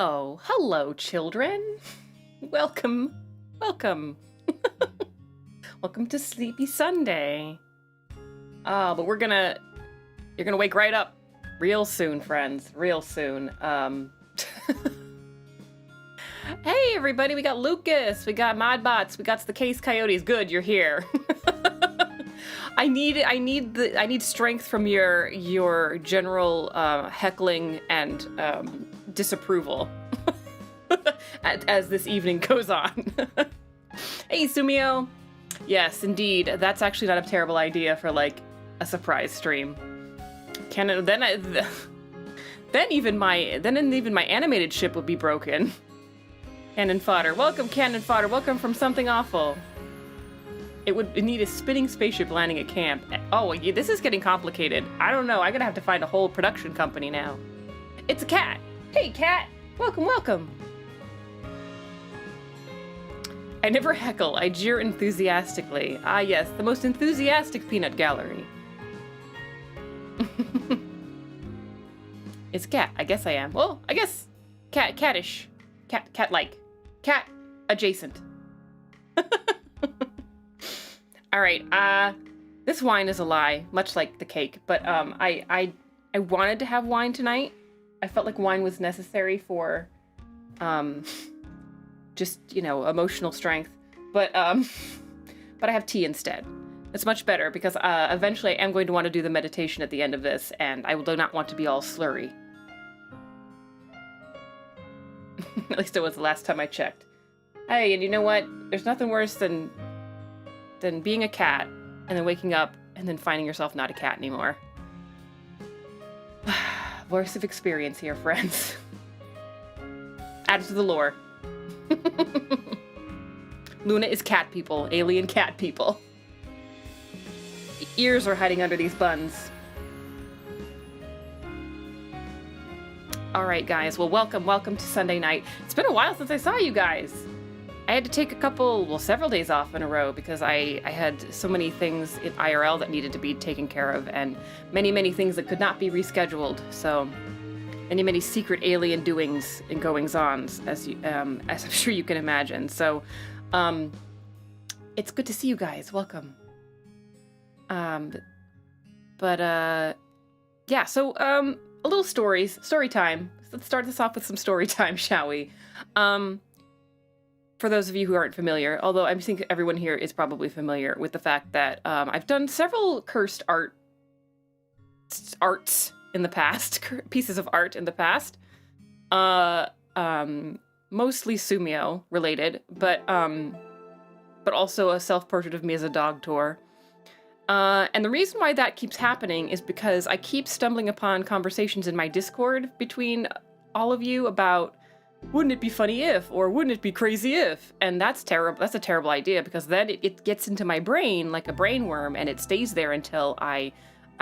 Hello, children. Welcome. Welcome to Sleepy Sunday. But you're gonna wake right up real soon, friends. Real soon. Hey, everybody, we got Lucas, we got Modbots, we got the Case Coyotes. Good, you're here. I need strength from your general heckling and disapproval as this evening goes on. Hey, Sumio. Yes, indeed. That's actually not a terrible idea for like a surprise stream. Then even my animated ship would be broken. Cannon fodder. Welcome, cannon fodder. Welcome from something awful. It would need a spinning spaceship landing at camp. Oh, yeah, this is getting complicated. I don't know. I'm gonna have to find a whole production company now. It's a cat. Hey, cat. Welcome. I never heckle. I jeer enthusiastically. Ah, yes, the most enthusiastic peanut gallery. It's a cat. I guess I am. Well, I guess cattish. Cat-like. Cat adjacent. All right, this wine is a lie, much like the cake, but I wanted to have wine tonight. I felt like wine was necessary for just, emotional strength, but I have tea instead. It's much better because eventually I am going to want to do the meditation at the end of this, and I do not want to be all slurry. At least it was the last time I checked. Hey, and you know what? There's nothing worse than being a cat and then waking up and then finding yourself not a cat anymore. Voice of experience here, friends. Add to the lore. Luna is cat people, alien cat people. Ears are hiding under these buns. All right, guys. Well, welcome to Sunday night. It's been a while since I saw you guys. I had to take several days off in a row because I had so many things in IRL that needed to be taken care of and many things that could not be rescheduled. So many secret alien doings and goings-ons, as I'm sure you can imagine. So it's good to see you guys. Welcome. Yeah, so a little story time. Let's start this off with some story time, shall we? For those of you who aren't familiar, although I think everyone here is probably familiar with the fact that I've done several cursed arts in the past, pieces of art in the past, mostly Sumio related, but also a self-portrait of me as a dog tour. And the reason why that keeps happening is because I keep stumbling upon conversations in my Discord between all of you about, wouldn't it be funny if, or wouldn't it be crazy if? And that's terrible. That's a terrible idea because then it gets into my brain like a brain worm and it stays there until I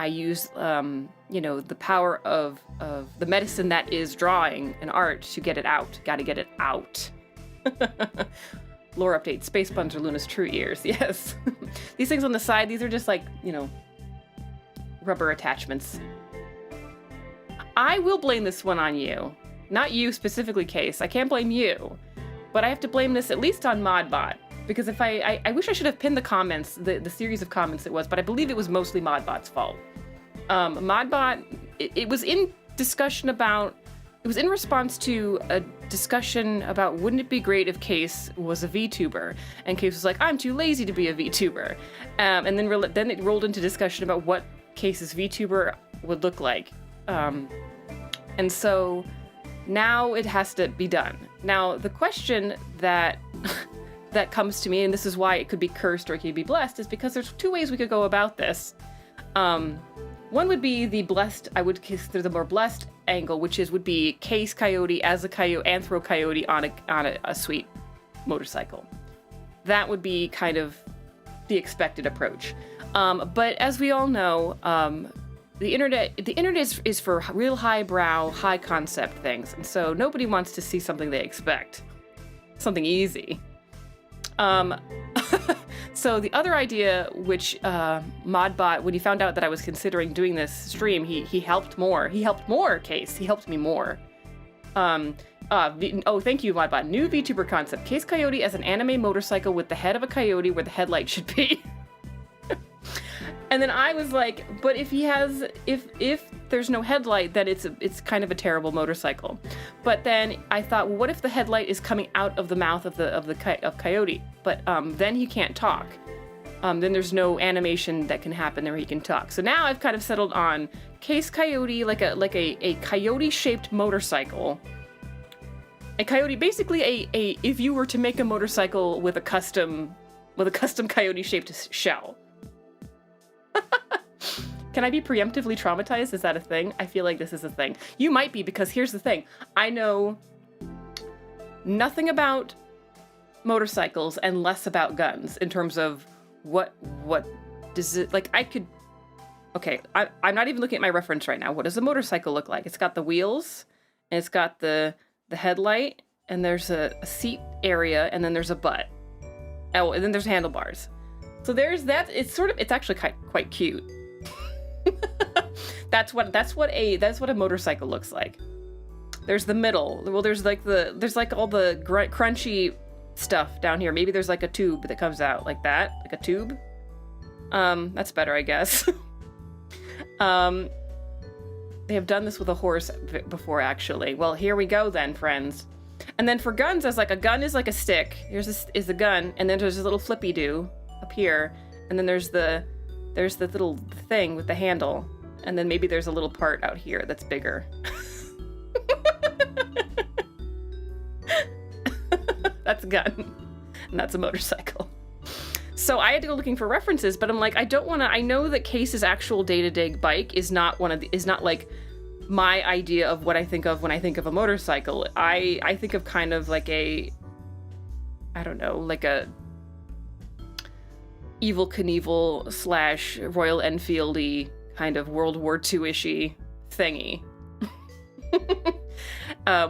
use, the power of the medicine that is drawing and art to get it out. Gotta get it out. Lore update. Space buns are Luna's true ears. Yes. These things on the side, these are just like, rubber attachments. I will blame this one on you. Not you specifically, Case. I can't blame you. But I have to blame this at least on Modbot. Because if I wish I should have pinned the comments, the series of comments it was, but I believe it was mostly Modbot's fault. Modbot, it was in discussion about, it was in response to a discussion about wouldn't it be great if Case was a VTuber? And Case was like, I'm too lazy to be a VTuber. And then it rolled into discussion about what Case's VTuber would look like. And so now it has to be done. Now, the question that comes to me, and this is why it could be cursed or it could be blessed, is because there's two ways we could go about this. One would be the blessed, I would consider the more blessed angle, which would be Case Coyote as a coyote, anthro coyote on a sweet motorcycle. That would be kind of the expected approach. But as we all know, the internet is for real highbrow, high concept things, and so nobody wants to see something they expect, something easy. So the other idea, which Modbot, when he found out that I was considering doing this stream, he helped more. He helped more, Case. He helped me more. Thank you, Modbot. New VTuber concept. Case Coyote as an anime motorcycle with the head of a coyote where the headlight should be. And then I was like, but if there's no headlight, then it's kind of a terrible motorcycle. But then I thought, well, what if the headlight is coming out of the mouth of Coyote? But then he can't talk. Then there's no animation that can happen where he can talk. So now I've kind of settled on Case Coyote, like a coyote-shaped motorcycle. A coyote, basically if you were to make a motorcycle with a custom coyote-shaped shell. Can I be preemptively traumatized? Is that a thing? I feel like this is a thing. You might be, because here's the thing. I know nothing about motorcycles and less about guns in terms of what does it, like, I could, okay, I'm not even looking at my reference right now. What does a motorcycle look like? It's got the wheels, and it's got the headlight, and there's a seat area, and then there's a butt. Oh, and then there's handlebars. So there's that. It's actually quite cute. That's what a motorcycle looks like. There's the middle. Well, there's like all the crunchy stuff down here. Maybe there's like a tube that comes out like that, like a tube. That's better, I guess. They have done this with a horse before, actually. Well, here we go then, friends. And then for guns, as like a gun is like a stick. Here's is the gun, and then there's a little flippy do up here, and then there's the little thing with the handle, and then maybe there's a little part out here that's bigger. That's a gun, and that's a motorcycle. So I had to go looking for references, but I'm like, I don't want to. I know that Case's actual day-to-day bike is not like my idea of what I think of when I think of a motorcycle. I think of kind of like I don't know, like a Evel Knievel / Royal Enfield-y kind of World War II-ishy thingy.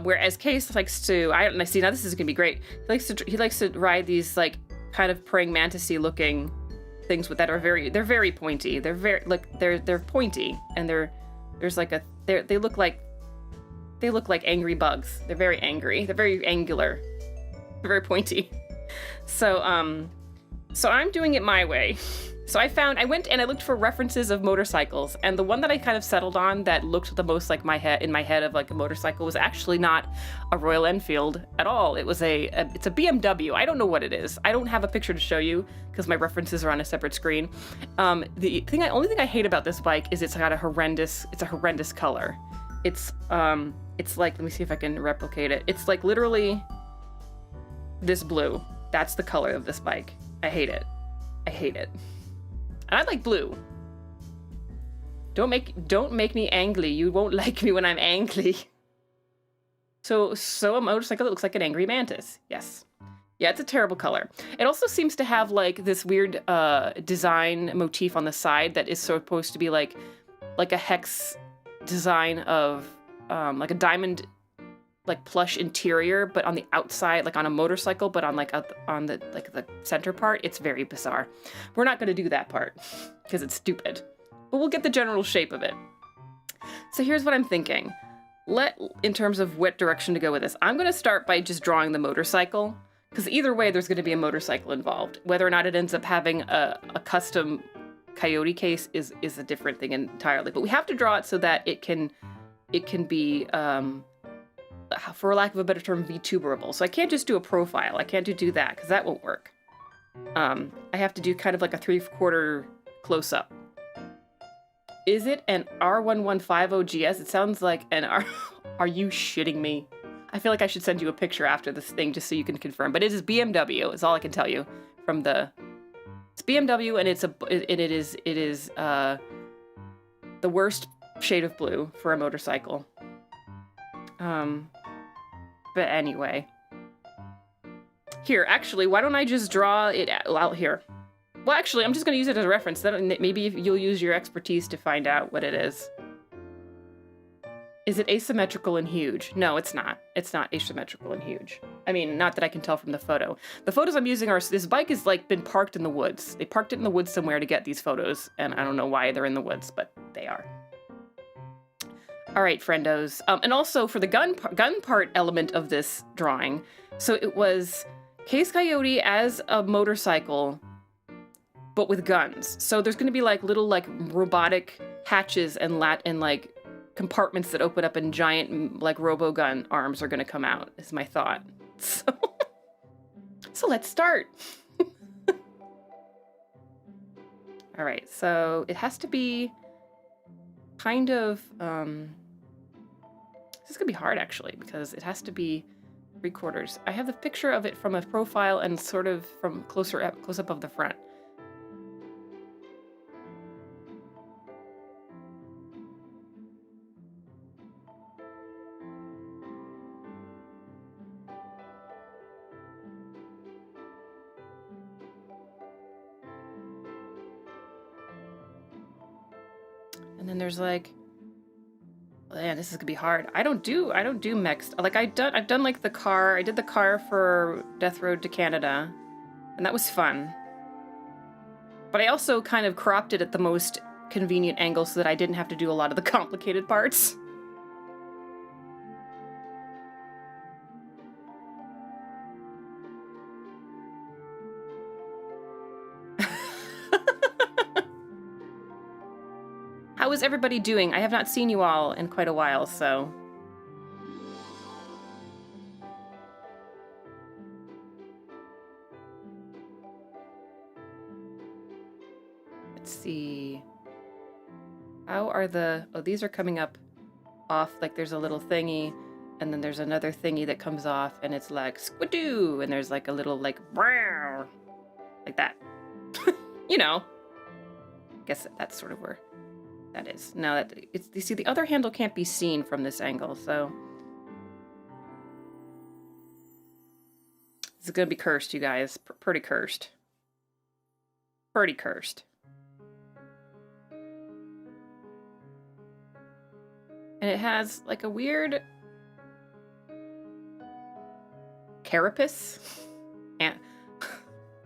Whereas Case likes to, I see, now this is gonna be great. He likes to ride these like kind of praying mantis-y looking things that are they're very pointy. They're very they're pointy, and they look like angry bugs. They're very angry. They're very angular. They're very pointy. So I'm doing it my way. So I went and I looked for references of motorcycles, and the one that I kind of settled on that looked the most like in my head of like a motorcycle was actually not a Royal Enfield at all. It was it's a BMW. I don't know what it is. I don't have a picture to show you because my references are on a separate screen. The only thing I hate about this bike is it's a horrendous color. It's like, let me see if I can replicate it. It's like literally this blue. That's the color of this bike. I hate it. And I like blue. Don't make me angry. You won't like me when I'm angry. So a motorcycle that looks like an angry mantis. Yes. Yeah, it's a terrible color. It also seems to have like this weird design motif on the side that is supposed to be like a hex design of like a diamond like plush interior, but on the outside, like on a motorcycle, but on the center part, it's very bizarre. We're not going to do that part because it's stupid, but we'll get the general shape of it. So here's what I'm thinking. In terms of what direction to go with this, I'm going to start by just drawing the motorcycle, because either way, there's going to be a motorcycle involved. Whether or not it ends up having a custom coyote case is a different thing entirely. But we have to draw it so that it can be, for lack of a better term, VTuberable. So I can't just do a profile. I can't do that because that won't work. I have to do kind of like a 3/4 close-up. Is it an R1150 GS? It sounds like an R. Are you shitting me? I feel like I should send you a picture after this thing just so you can confirm. But it is BMW. Is all I can tell you from the. It's BMW, and it is the worst shade of blue for a motorcycle. But anyway. Here, actually, why don't I just draw it out here? Well, actually, I'm just going to use it as a reference. Then maybe you'll use your expertise to find out what it is. Is it asymmetrical and huge? No, it's not. It's not asymmetrical and huge. I mean, not that I can tell from the photo. The photos I'm using are, this bike has like been parked in the woods. They parked it in the woods somewhere to get these photos, and I don't know why they're in the woods, but they are. All right, friendos. And also for the gun part element of this drawing. So it was Case Coyote as a motorcycle, but with guns. So there's going to be like little like robotic hatches and like compartments that open up and giant like robo gun arms are going to come out, is my thought. So let's start. All right, so it has to be kind of, this is gonna be hard actually, because it has to be 3/4. I have the picture of it from a profile and sort of from close up of the front. And then there's like, man, this is gonna be hard. I don't do mechs. Like I've done like the car. I did the car for Death Road to Canada, and that was fun. But I also kind of cropped it at the most convenient angle so that I didn't have to do a lot of the complicated parts. How is everybody doing? I have not seen you all in quite a while, so... Let's see... How are the... Oh, these are coming up off, like there's a little thingy, and then there's another thingy that comes off, and it's like, squidoo, and there's like a little, like, brow, like that. You know. I guess that's sort of where... that is. Now that it's, you see, the other handle can't be seen from this angle, so this is gonna be cursed, you guys. Pretty cursed. Pretty cursed. And it has like a weird carapace and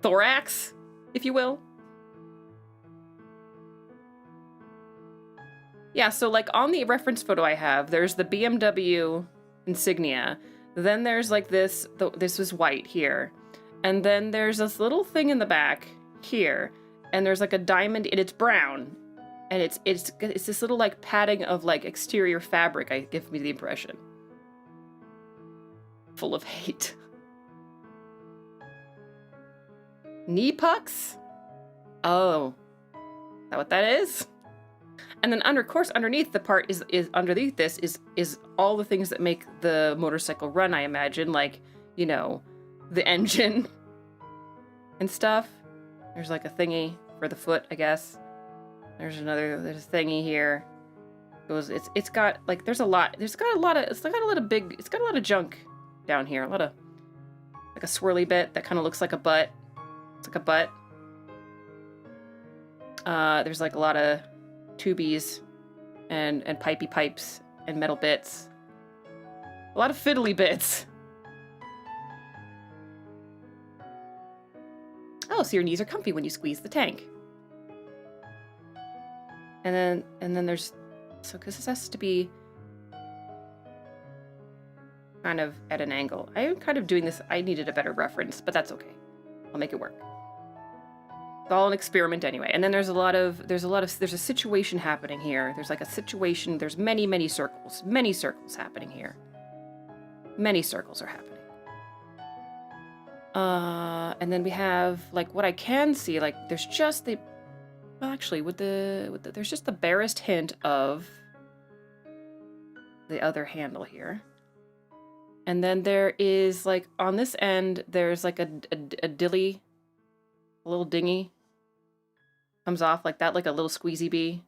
thorax, if you will. Yeah, so like on the reference photo I have, there's the BMW insignia. Then there's like this is white here. And then there's this little thing in the back here. And there's like a diamond, and it's brown. And it's this little like padding of like exterior fabric, I give me the impression. Full of hate. Knee pucks? Oh. Is that what that is? And then underneath the part is underneath this is all the things that make the motorcycle run, I imagine, like, you know, the engine and stuff. There's like a thingy for the foot, I guess. There's a thingy here. It's got like it's got a lot of junk down here. A lot of like a swirly bit that kind of looks like a butt. It's like a butt. There's like a lot of tubies and pipey pipes and metal bits. A lot of fiddly bits. Oh, so your knees are comfy when you squeeze the tank. And then there's, so because this has to be kind of at an angle. I am kind of doing this, I needed a better reference, but that's okay. I'll make it work. It's all an experiment anyway. And then there's a situation happening here. There's like a situation, there's many circles happening here. Many circles are happening. And then we have like what I can see, like there's just the, well, actually there's just the barest hint of the other handle here. And then there is like on this end, there's like a dilly, a little dinghy comes off like that, like a little squeezy bee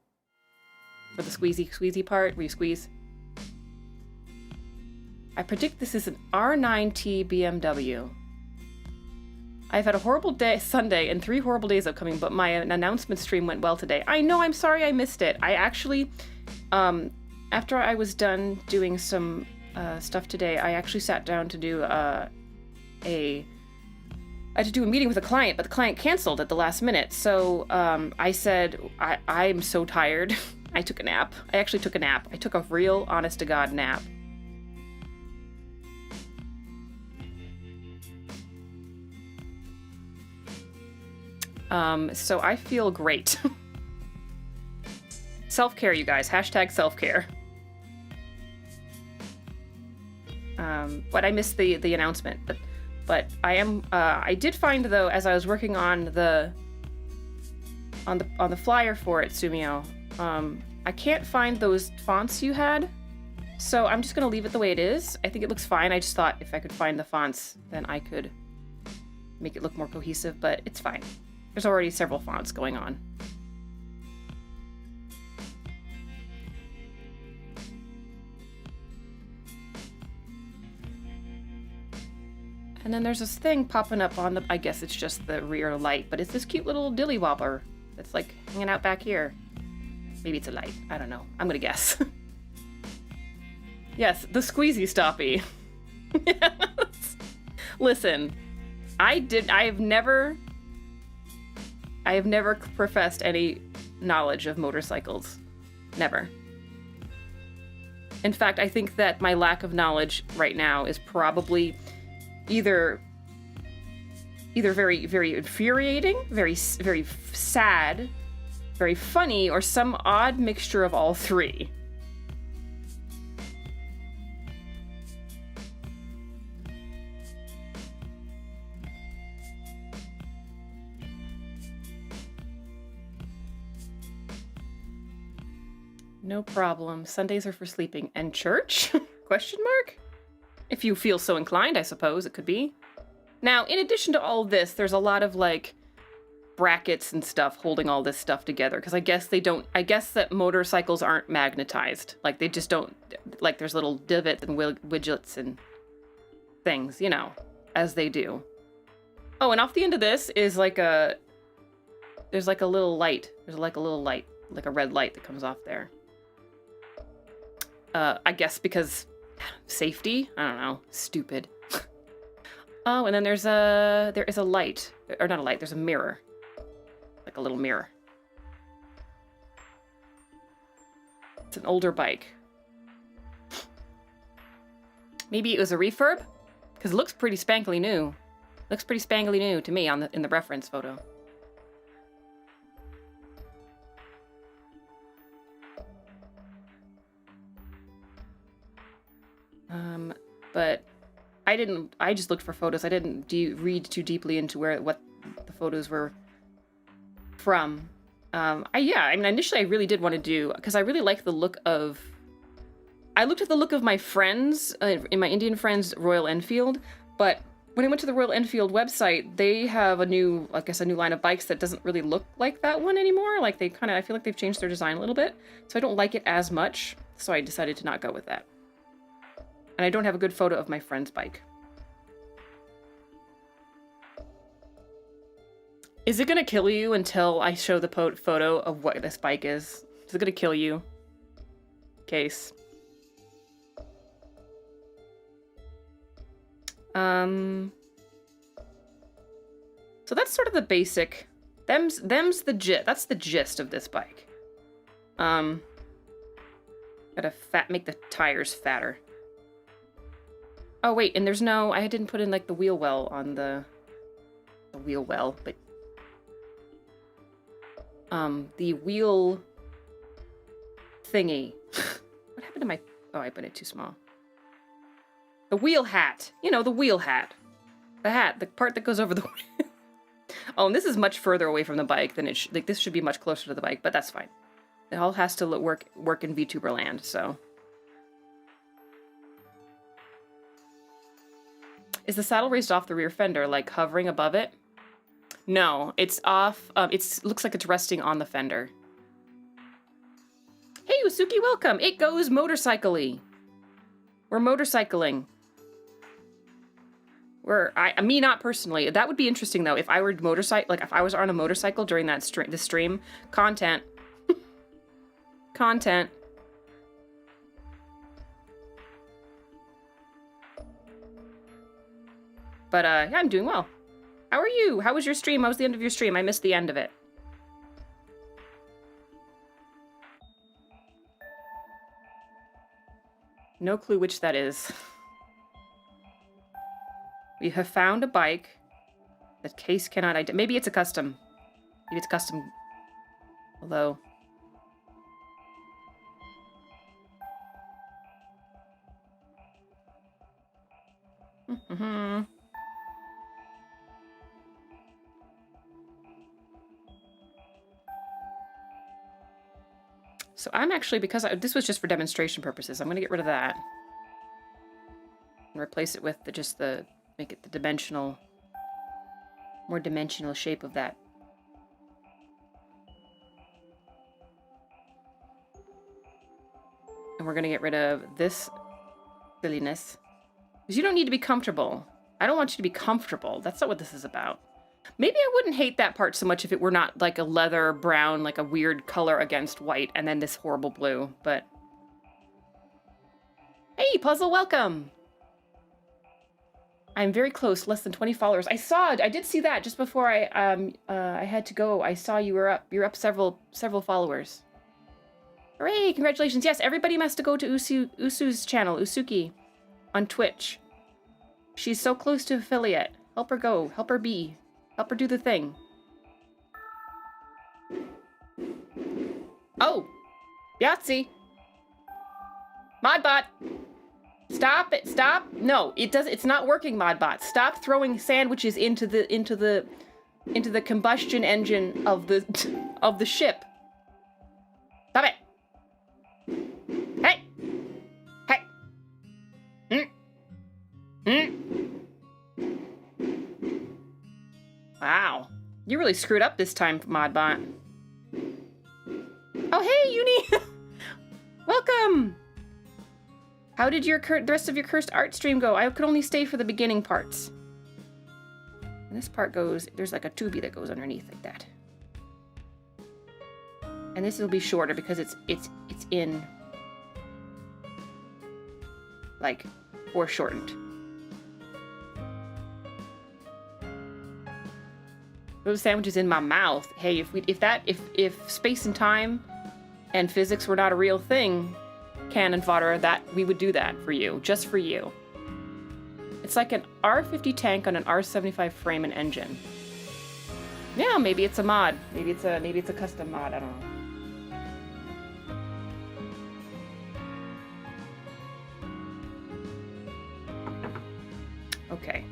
for the squeezy part where you squeeze. I predict this is an R9T BMW. I've had a horrible day Sunday and 3 horrible days upcoming, but my announcement stream went well today. I know, I'm sorry I missed it. I actually, after I was done doing some stuff today, I actually sat down to do I had to do a meeting with a client, but the client canceled at the last minute. So I said, I'm so tired. I took a nap. I actually took a nap. I took a real, honest-to-God nap. So I feel great. Self-care, you guys. Hashtag self-care. But I missed the announcement. But I am. I did find though, as I was working on the flyer for it, Sumio. I can't find those fonts you had, so I'm just gonna leave it the way it is. I think it looks fine. I just thought if I could find the fonts, then I could make it look more cohesive. But it's fine. There's already several fonts going on. And then there's this thing popping up on the, I guess it's just the rear light, but it's this cute little dilly wobbler that's like hanging out back here. Maybe it's a light. I don't know. I'm gonna guess. Yes, the squeezy stoppy. Yes. Listen, I have never professed any knowledge of motorcycles. Never. In fact, I think that my lack of knowledge right now is probably either very, very infuriating, very sad, very funny, or some odd mixture of all three. No problem. Sundays are for sleeping. And church? Question mark? If you feel so inclined, I suppose it could be. Now, in addition to all of this, there's a lot of, like, brackets and stuff holding all this stuff together. Because I guess that motorcycles aren't magnetized. Like, they just don't, like, there's little divots and widgets and things, you know, as they do. Oh, and off the end of this is, like, there's, like, a little light. There's, like, a little light, like a red light that comes off there. I guess because safety? I don't know. Stupid. Oh, and then there is a light. Or not a light, there's a mirror. Like a little mirror. It's an older bike. Maybe it was a refurb? Because it looks pretty spankly new. Looks pretty spangly new to me in the reference photo. But I just looked for photos. I didn't read too deeply into what the photos were from. Initially I really did want to do, because I really like the look of, I looked at the look of my friends, in my Indian friends, Royal Enfield, but when I went to the Royal Enfield website, they have a new line of bikes that doesn't really look like that one anymore. Like I feel like they've changed their design a little bit, so I don't like it as much, so I decided to not go with that. And I don't have a good photo of my friend's bike. Is it gonna kill you until I show the photo of what this bike is? Is it gonna kill you? Case. So that's sort of the basic. That's the gist of this bike. Gotta make the tires fatter. Oh wait, and there's no, I didn't put in like the wheel well on the wheel well, but the wheel thingy. What happened to my, oh, I put it too small. The wheel hat, you know, the wheel hat. The hat, the part that goes over the wheel. Oh, and this is much further away from the bike than it should, like this should be much closer to the bike, but that's fine. It all has to work in VTuber land, so. Is the saddle raised off the rear fender, like hovering above it? No, it's off. It looks like it's resting on the fender. Hey, Usuki, welcome. It goes motorcycle-y. We're motorcycling. Me not personally. That would be interesting though. If I were if I was on a motorcycle during that stream, content. Content. But, yeah, I'm doing well. How are you? How was your stream? How was the end of your stream? I missed the end of it. No clue which that is. We have found a bike that Case cannot identify. Maybe it's a custom. Maybe it's custom. Although... Mm-hmm. So I'm actually, because this was just for demonstration purposes, I'm going to get rid of that. And replace it with make it the dimensional, more dimensional shape of that. And we're going to get rid of this silliness. Because you don't need to be comfortable. I don't want you to be comfortable. That's not what this is about. Maybe I wouldn't hate that part so much if it were not like a leather brown, like a weird color against white, and then this horrible blue, but... Hey, Puzzle, welcome! I'm very close, less than 20 followers. I did see that just before I had to go. I saw you were up. You're up several followers. Hooray, congratulations. Yes, everybody has to go to Usu's channel, Usuki, on Twitch. She's so close to affiliate. Help her go. Help her be. Help her do the thing. Oh! Yahtzee! Modbot! Stop it! Stop! No, it's not working, Modbot. Stop throwing sandwiches into the combustion engine of the ship. Stop it! Hey! Hey! Wow. You really screwed up this time, Modbot. Oh, hey, Uni! Welcome! How did the rest of your cursed art stream go? I could only stay for the beginning parts. And this part goes... There's like a tubey that goes underneath like that. And this will be shorter because it's in... like, foreshortened. Those sandwiches in my mouth. Hey, if space and time and physics were not a real thing, Cannon Fodder, that we would do that for you, just for you. It's like an R50 tank on an R75 frame and engine. Yeah, maybe it's a mod. Maybe it's a custom mod. I don't know. Okay.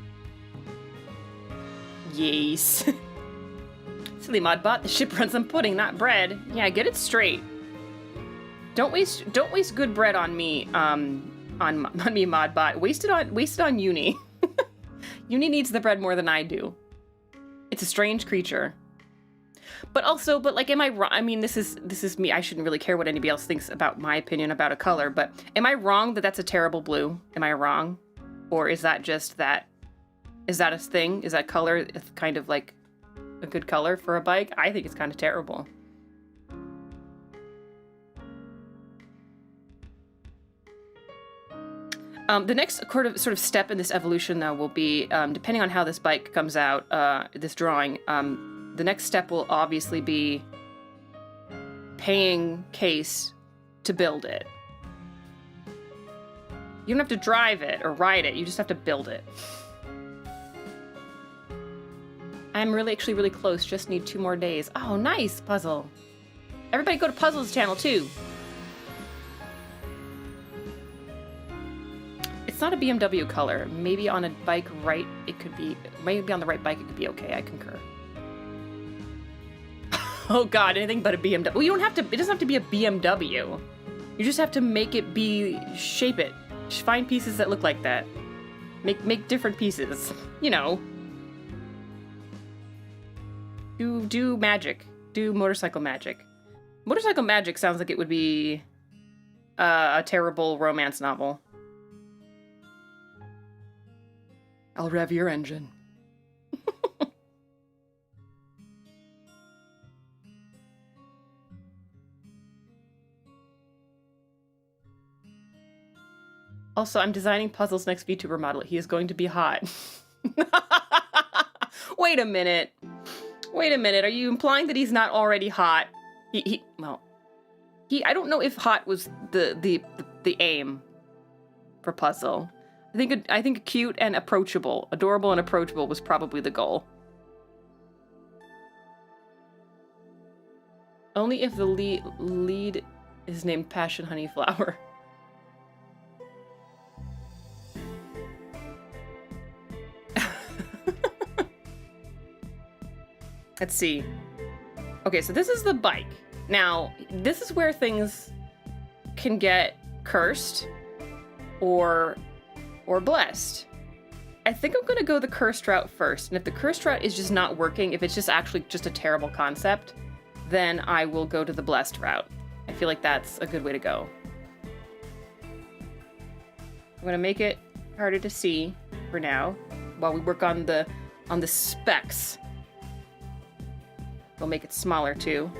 Yes. Silly Modbot, the ship runs on pudding, not bread. Yeah, get it straight. Don't waste good bread on me, on me, Modbot. Waste it on Uni. Uni needs the bread more than I do. It's a strange creature. But like, am I wrong? I mean, this is me. I shouldn't really care what anybody else thinks about my opinion about a color, but am I wrong that that's a terrible blue? Am I wrong? Or is that just that? Is that a thing? Is that color kind of like a good color for a bike? I think it's kind of terrible. The next sort of step in this evolution, though, will be, depending on how this bike comes out, this drawing, the next step will obviously be paying Case to build it. You don't have to drive it or ride it, you just have to build it. I'm actually really close, just need 2 more days. Oh, nice, Puzzle. Everybody go to Puzzle's channel, too. It's not a BMW color. Maybe on a bike right, it could be... Maybe on the right bike, it could be okay. I concur. Oh, God, anything but a BMW. Well, you don't have to... It doesn't have to be a BMW. You just have to make it be... Shape it. Find pieces that look like that. Make different pieces. You know. Do magic. Do motorcycle magic. Motorcycle magic sounds like it would be a terrible romance novel. I'll rev your engine. Also, I'm designing Puzzle's next VTuber model. He is going to be hot. Wait a minute. Wait a minute. Are you implying that he's not already hot? I don't know if hot was the aim. for puzzle. I think cute and approachable, adorable and approachable was probably the goal. Only if the lead is named Passion Honeyflower. Let's see. Okay, so this is the bike. Now, this is where things can get cursed or blessed. I think I'm gonna go the cursed route first, and if the cursed route is just not working, if it's just actually just a terrible concept, then I will go to the blessed route. I feel like that's a good way to go. I'm gonna make it harder to see for now while we work on the specs. We'll make it smaller too.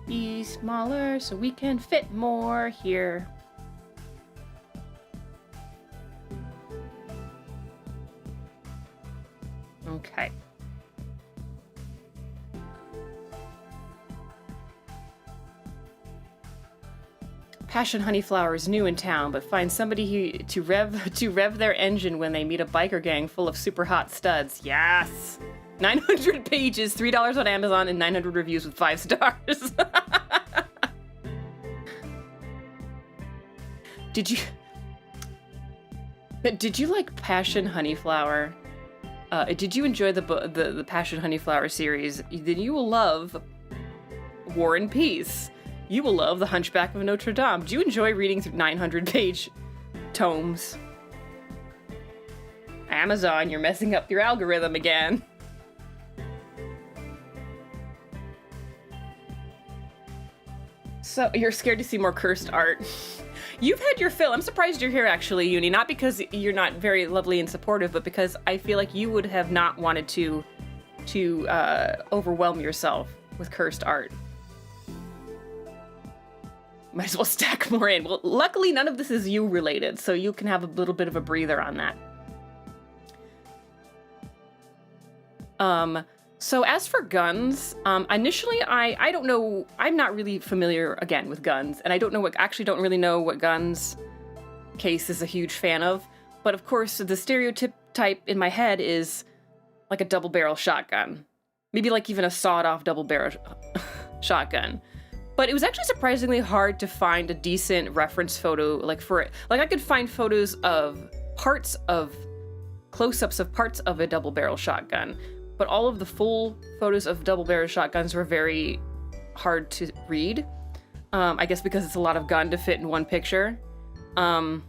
Be smaller so we can fit more here. Okay. Passion Honeyflower is new in town, but finds somebody to rev their engine when they meet a biker gang full of super hot studs. Yes! 900 pages, $3 on Amazon, and 900 reviews with 5 stars. Did you like Passion Honeyflower? Did you enjoy the Passion Honeyflower series? Then you will love War and Peace. You will love The Hunchback of Notre Dame. Do you enjoy reading through 900-page tomes? Amazon, you're messing up your algorithm again. So, you're scared to see more cursed art. You've had your fill. I'm surprised you're here, actually, Uni. Not because you're not very lovely and supportive, but because I feel like you would have not wanted to overwhelm yourself with cursed art. Might as well stack more in. Well, luckily, none of this is you related, so you can have a little bit of a breather on that. So as for guns, initially I don't know, I'm not really familiar, again, with guns, and I don't really know what guns Case is a huge fan of, but of course the stereotype in my head is like a double-barrel shotgun. Maybe like even a sawed-off double-barrel shotgun. But it was actually surprisingly hard to find a decent reference photo, I could find photos of close-ups of parts of a double-barrel shotgun, but all of the full photos of double-barrel shotguns were very hard to read. I guess because it's a lot of gun to fit in one picture. The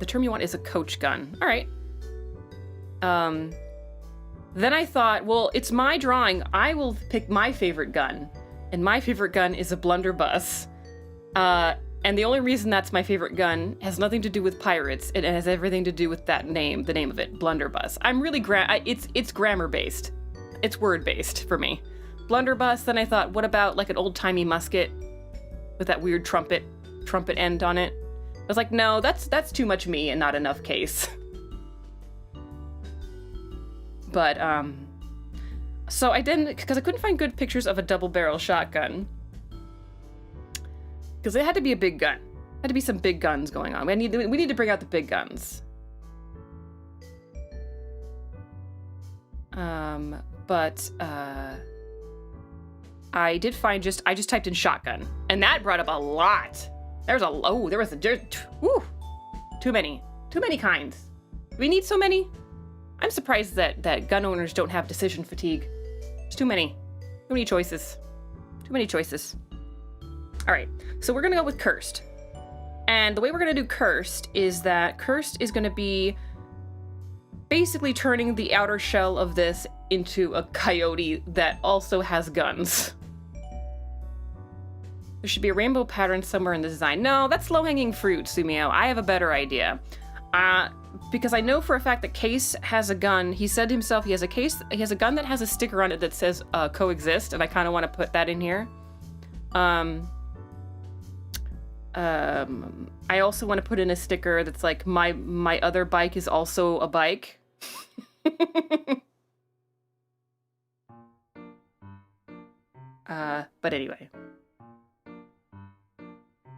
term you want is a coach gun. All right. Then I thought, well, it's my drawing. I will pick my favorite gun. And my favorite gun is a blunderbuss. And the only reason that's my favorite gun has nothing to do with pirates. It has everything to do with that name, the name of it, blunderbuss. I'm really it's grammar-based. It's word-based for me. Blunderbuss, then I thought, what about like an old-timey musket with that weird trumpet end on it? I was like, no, that's too much me and not enough Case. But, so I didn't, because I couldn't find good pictures of a double-barrel shotgun. Because it had to be a big gun. Had to be some big guns going on. We need to bring out the big guns. I did find I just typed in shotgun, and that brought up a lot. There's too many kinds. Do we need so many? I'm surprised that gun owners don't have decision fatigue. There's too many choices. Too many choices. All right, so we're gonna go with cursed. And the way we're gonna do cursed is that cursed is gonna be basically turning the outer shell of this into a coyote that also has guns. There should be a rainbow pattern somewhere in the design. No, that's low-hanging fruit, Sumio. I have a better idea. Because I know for a fact that Case has a gun. He said himself he has a gun that has a sticker on it that says coexist, and I kind of want to put that in here. I also want to put in a sticker that's like, my other bike is also a bike. But anyway.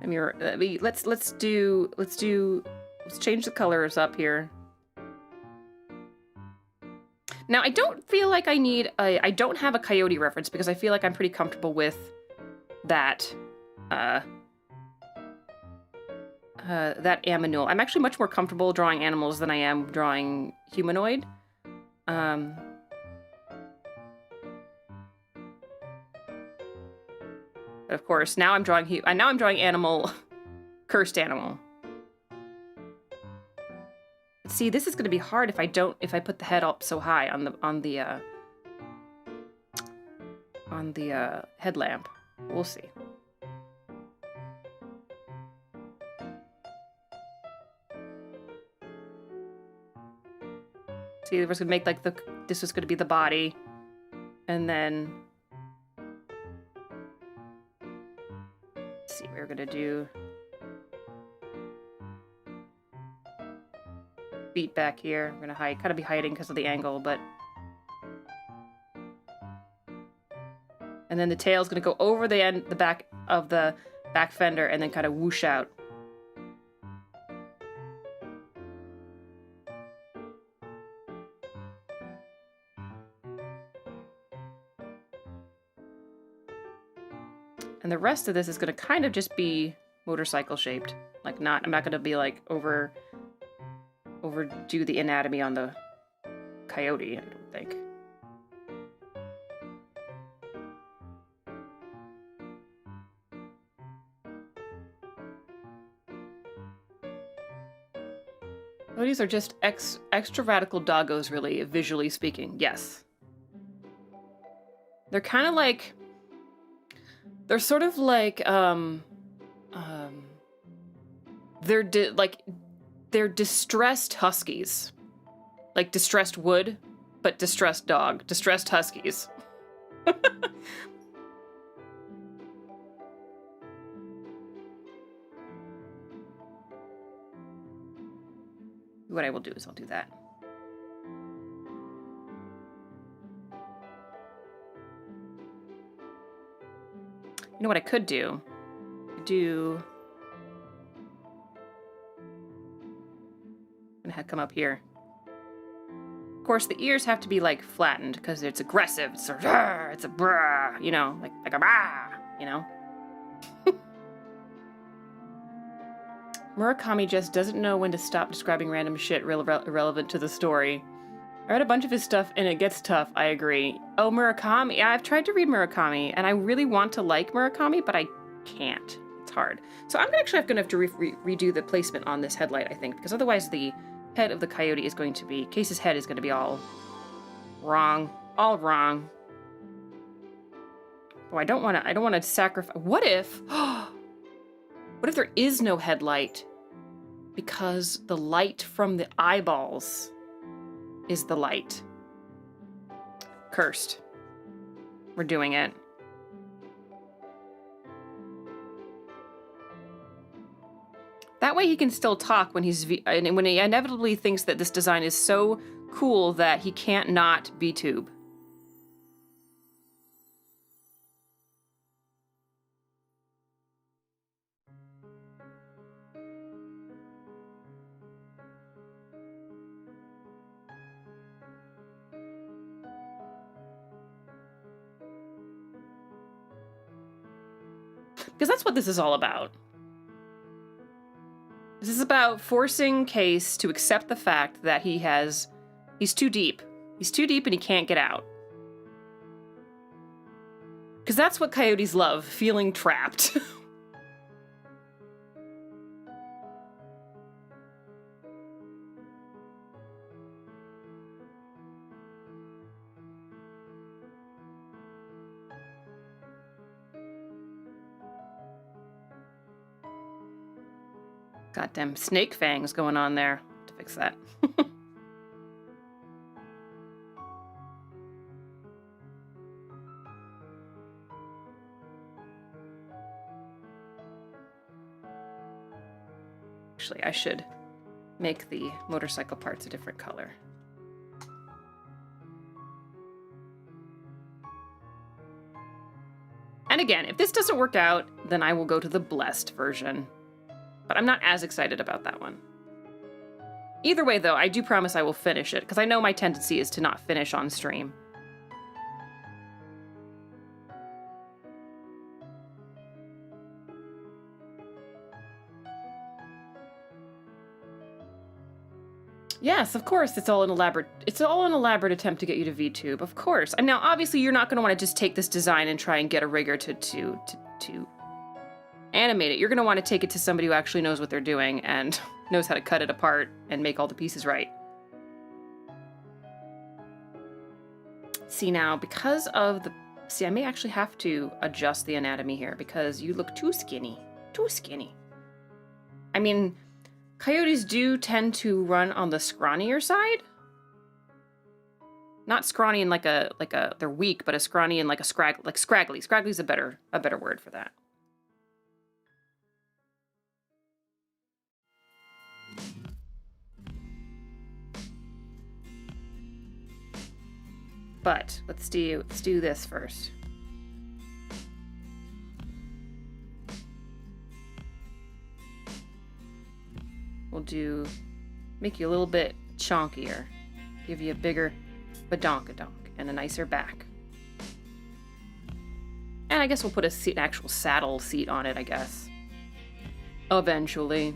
I mean, let's change the colors up here. Now, I don't feel like I need I don't have a coyote reference because I feel like I'm pretty comfortable with that, that aminule. I'm actually much more comfortable drawing animals than I am drawing humanoid. But of course, now I'm drawing animal, cursed animal. See, this is going to be hard if I put the head up so high on the headlamp. We'll see. See, we're going to make like this was going to be the body, and then let's see, we're going to do feet back here. I'm gonna kind of be hiding because of the angle, but and then the tail's gonna go over the back of the back fender and then kind of whoosh out. And the rest of this is gonna kind of just be motorcycle shaped. Like I'm not gonna be like overdo the anatomy on the coyote, I don't think. Coyotes are just extra radical doggos, really, visually speaking. Yes. They're kind of like... They're sort of like, they're distressed huskies. Like distressed wood, but distressed dog. Distressed huskies. What I will do is I'll do that. You know what I could do? I'm gonna come up here. Of course, the ears have to be like flattened because it's aggressive. It's a brah, you know, like a brah, you know. Murakami just doesn't know when to stop describing random shit irrelevant to the story. I read a bunch of his stuff and it gets tough, I agree. Oh, Murakami. Yeah, I've tried to read Murakami and I really want to like Murakami, but I can't. It's hard. So I'm actually going to have to redo the placement on this headlight, I think, because otherwise the head of the coyote is going to be... Case's head is going to be all wrong. All wrong. Oh, I don't want to sacrifice... What if... What if there is no headlight? Because the light from the eyeballs is the light. Cursed. We're doing it. That way he can still talk when when he inevitably thinks that this design is so cool that he can't not VTube. Because that's what this is all about. This is about forcing Case to accept the fact that he's too deep. He's too deep and he can't get out. Because that's what coyotes love, feeling trapped. Goddamn snake fangs going on there. To fix that. Actually, I should make the motorcycle parts a different color. And again, if this doesn't work out, then I will go to the Blessed version. But I'm not as excited about that one. Either way, though, I do promise I will finish it, because I know my tendency is to not finish on stream. Yes, of course, it's all an elaborate attempt to get you to VTube, of course. And now, obviously, you're not going to want to just take this design and try and get a rigger to animate it. You're going to want to take it to somebody who actually knows what they're doing and knows how to cut it apart and make all the pieces right. See now, because of the... See, I may actually have to adjust the anatomy here because you look too skinny. Too skinny. I mean... Coyotes do tend to run on the scrawnier side. Not scrawny in like a they're weak, but a scrawny in like a scraggly. Scraggly's a better word for that. But let's do this first. We'll make you a little bit chonkier, give you a bigger badonkadonk and a nicer back. And I guess we'll put an actual saddle seat on it, I guess. Eventually.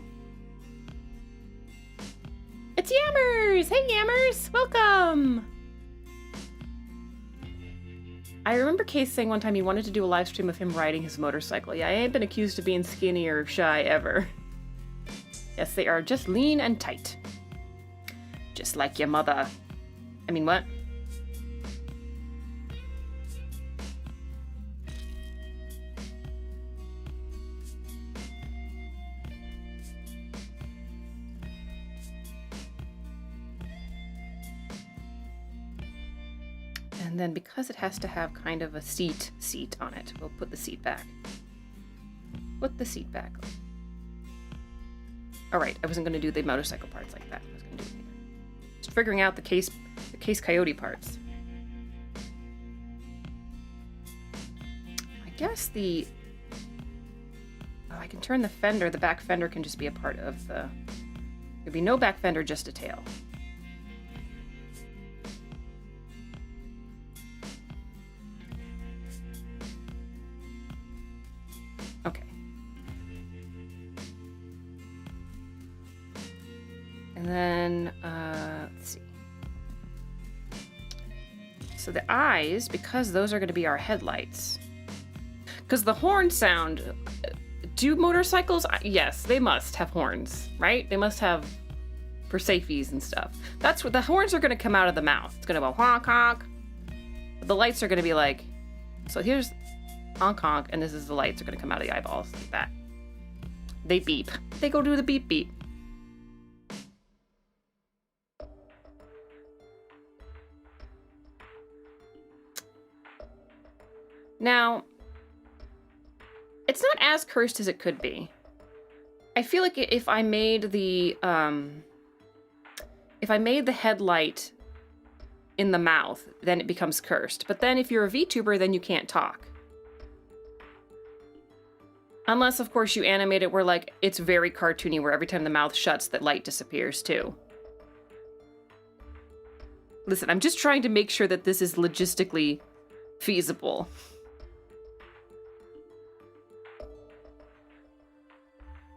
It's Yammers! Hey Yammers! Welcome! I remember Case saying one time he wanted to do a live stream of him riding his motorcycle. Yeah, I ain't been accused of being skinny or shy ever. Yes, they are just lean and tight. Just like your mother. I mean, what? And then because it has to have kind of a seat on it, we'll put the seat back. Put the seat back. All right, I wasn't going to do the motorcycle parts like that. I was going to do it later. Just figuring out the case coyote parts. I guess I can turn the fender. The back fender can just be a part of the... There'd be no back fender, just a tail. Okay. And then, let's see. So the eyes, because those are going to be our headlights. Because the horn sound, do motorcycles? Yes, they must have horns, right? They must have, for safeties and stuff. That's what the horns are going to come out of the mouth. It's going to go honk honk. But the lights are going to be like, so here's honk honk, and this is the lights are going to come out of the eyeballs like that. They beep. They go do the beep beep. Now, it's not as cursed as it could be. I feel like if I made the headlight in the mouth, then it becomes cursed. But then if you're a VTuber, then you can't talk. Unless, of course, you animate it where, like, it's very cartoony, where every time the mouth shuts, that light disappears, too. Listen, I'm just trying to make sure that this is logistically feasible.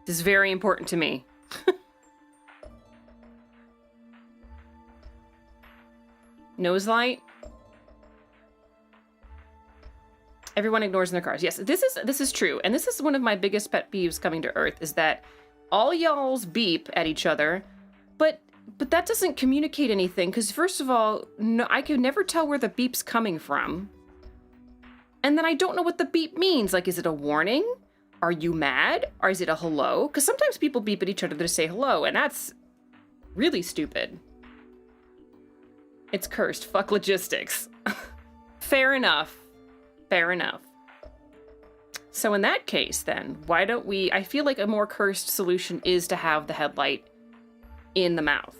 This is very important to me. Nose light. Everyone ignores in their cars. Yes, this is true. And this is one of my biggest pet peeves coming to Earth, is that all y'all's beep at each other, but that doesn't communicate anything, because first of all, no, I can never tell where the beep's coming from. And then I don't know what the beep means. Like, is it a warning? Are you mad? Or is it a hello? Because sometimes people beep at each other to say hello, and that's really stupid. It's cursed. Fuck logistics. Fair enough. Fair enough. So in that case, then, why don't we... I feel like a more cursed solution is to have the headlight in the mouth.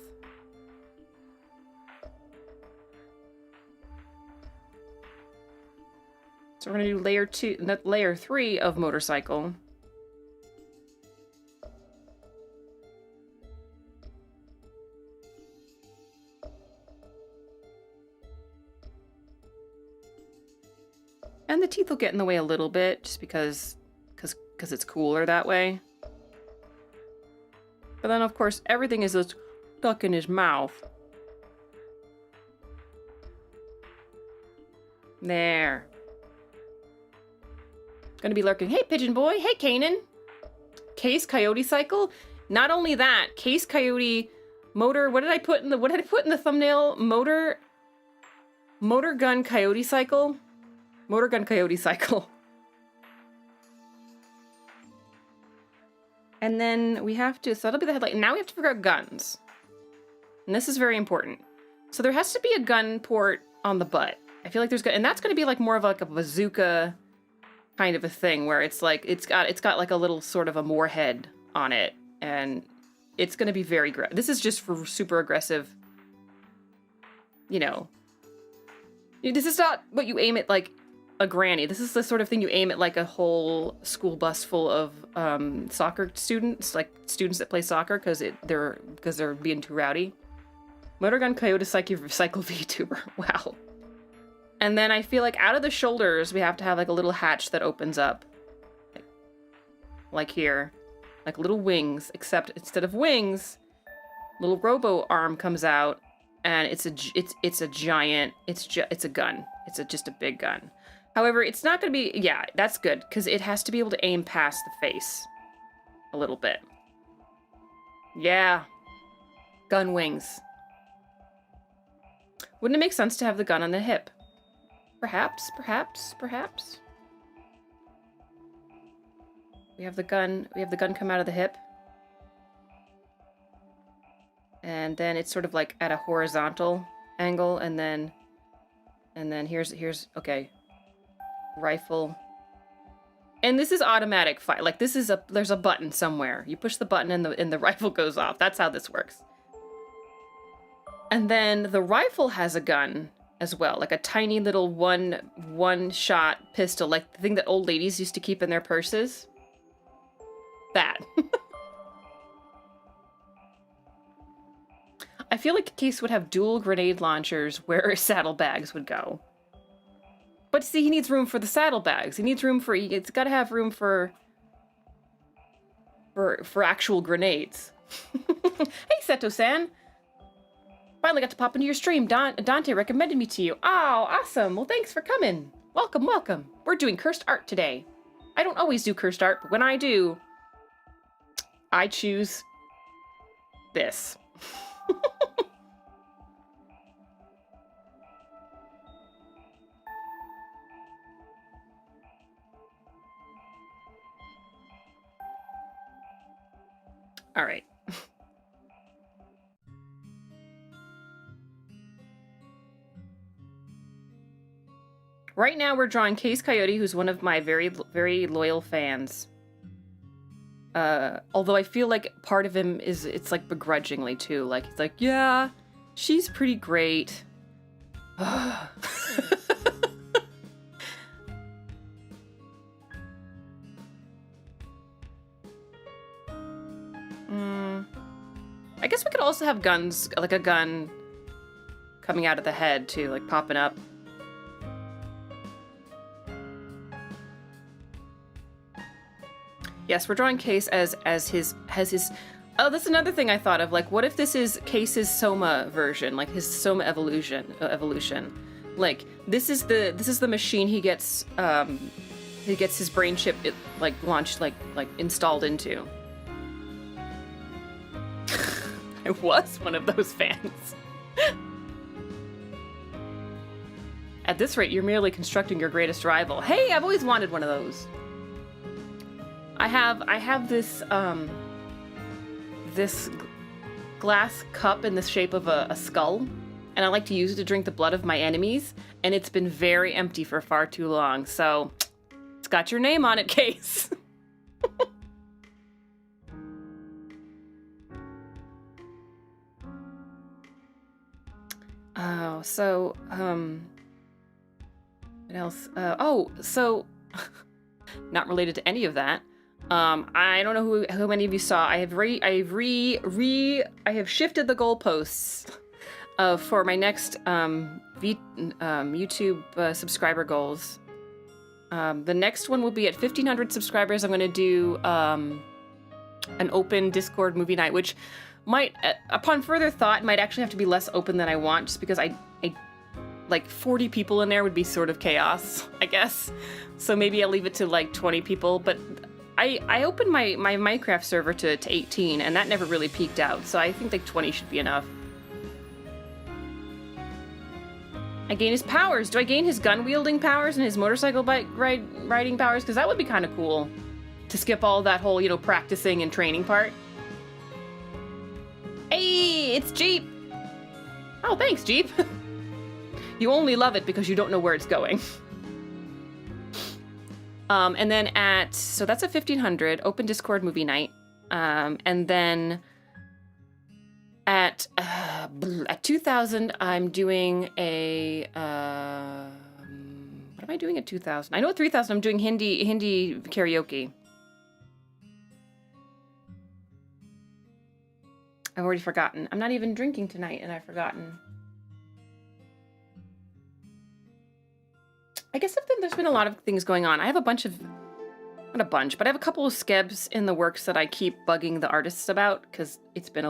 So we're going to do layer 3 of motorcycle. And the teeth will get in the way a little bit, just because it's cooler that way. But then, of course, everything is just stuck in his mouth. There. Gonna be lurking. Hey, Pigeon Boy. Hey, Kanan. Case Coyote Cycle. Not only that, Case Coyote motor. What did I put in the thumbnail? Motor gun coyote cycle. Motor gun coyote cycle. And then we have to, so that'll be the headlight. Now we have to figure out guns. And this is very important. So there has to be a gun port on the butt. I feel like there's, and that's going to be like more of like a bazooka kind of a thing where it's like, it's got like a little sort of a moor head on it. And it's going to be very, this is just for super aggressive, you know. This is not what you aim at like a granny. This is the sort of thing you aim at like a whole school bus full of soccer students, like students that play soccer because they're being too rowdy. Motor gun coyote cycle VTuber. Wow. And then I feel like out of the shoulders we have to have like a little hatch that opens up, like here, like little wings. Except instead of wings, little robo arm comes out, and it's a giant. It's a gun. It's just a big gun. However, it's not going to be... Yeah, that's good, because it has to be able to aim past the face a little bit. Yeah. Gun wings. Wouldn't it make sense to have the gun on the hip? Perhaps. We have the gun come out of the hip. And then it's sort of like at a horizontal angle, and then here's okay. Rifle. And this is automatic fire. Like there's a button somewhere. You push the button and the rifle goes off. That's how this works. And then the rifle has a gun as well, like a tiny little one shot pistol, like the thing that old ladies used to keep in their purses. That. I feel like Case would have dual grenade launchers where saddlebags would go. But see, he needs room for the saddlebags. He needs room for... It's got to have room for actual grenades. Hey, Seto-san. Finally got to pop into your stream. Dante recommended me to you. Oh, awesome. Well, thanks for coming. Welcome. We're doing cursed art today. I don't always do cursed art, but when I do, I choose this. All right. Right now we're drawing Case Coyote, who's one of my very, very loyal fans. Although I feel like part of him it's like begrudgingly too. Like, he's like, yeah, she's pretty great. I guess we could also have guns, like a gun coming out of the head too, like popping up. Yes, we're drawing Case as his. Oh, that's another thing I thought of. Like, what if this is Case's Soma version, like his Soma evolution? Like, this is the machine he gets his brain chip launched, like installed into. I was one of those fans. At this rate, you're merely constructing your greatest rival. Hey, I've always wanted one of those. I have this this glass cup in the shape of a skull, and I like to use it to drink the blood of my enemies, and it's been very empty for far too long. So It's got your name on it, Case. Oh, so, what else? So, not related to any of that. I don't know how many of you saw. I have shifted the goalposts for my next YouTube subscriber goals. The next one will be at 1,500 subscribers. I'm going to do an open Discord movie night, which might, upon further thought, might actually have to be less open than I want, just because I like 40 people in there would be sort of chaos, I guess. So maybe I'll leave it to like 20 people, but I opened my Minecraft server to 18, and that never really peaked out, so I think like 20 should be enough. I gain his powers. Do I gain his gun-wielding powers and his motorcycle bike riding powers? Because that would be kind of cool to skip all that whole, you know, practicing and training part. Hey, it's Jeep! Oh, thanks, Jeep. You only love it because you don't know where it's going. And then so that's at 1,500, open Discord movie night. And then at 2,000, I'm doing a, what am I doing at 2,000? I know at 3,000, I'm doing Hindi karaoke. I've already forgotten. I'm not even drinking tonight, and I've forgotten. I guess there's been a lot of things going on. I have a bunch of, not a bunch, but I have a couple of skebs in the works that I keep bugging the artists about, because it's been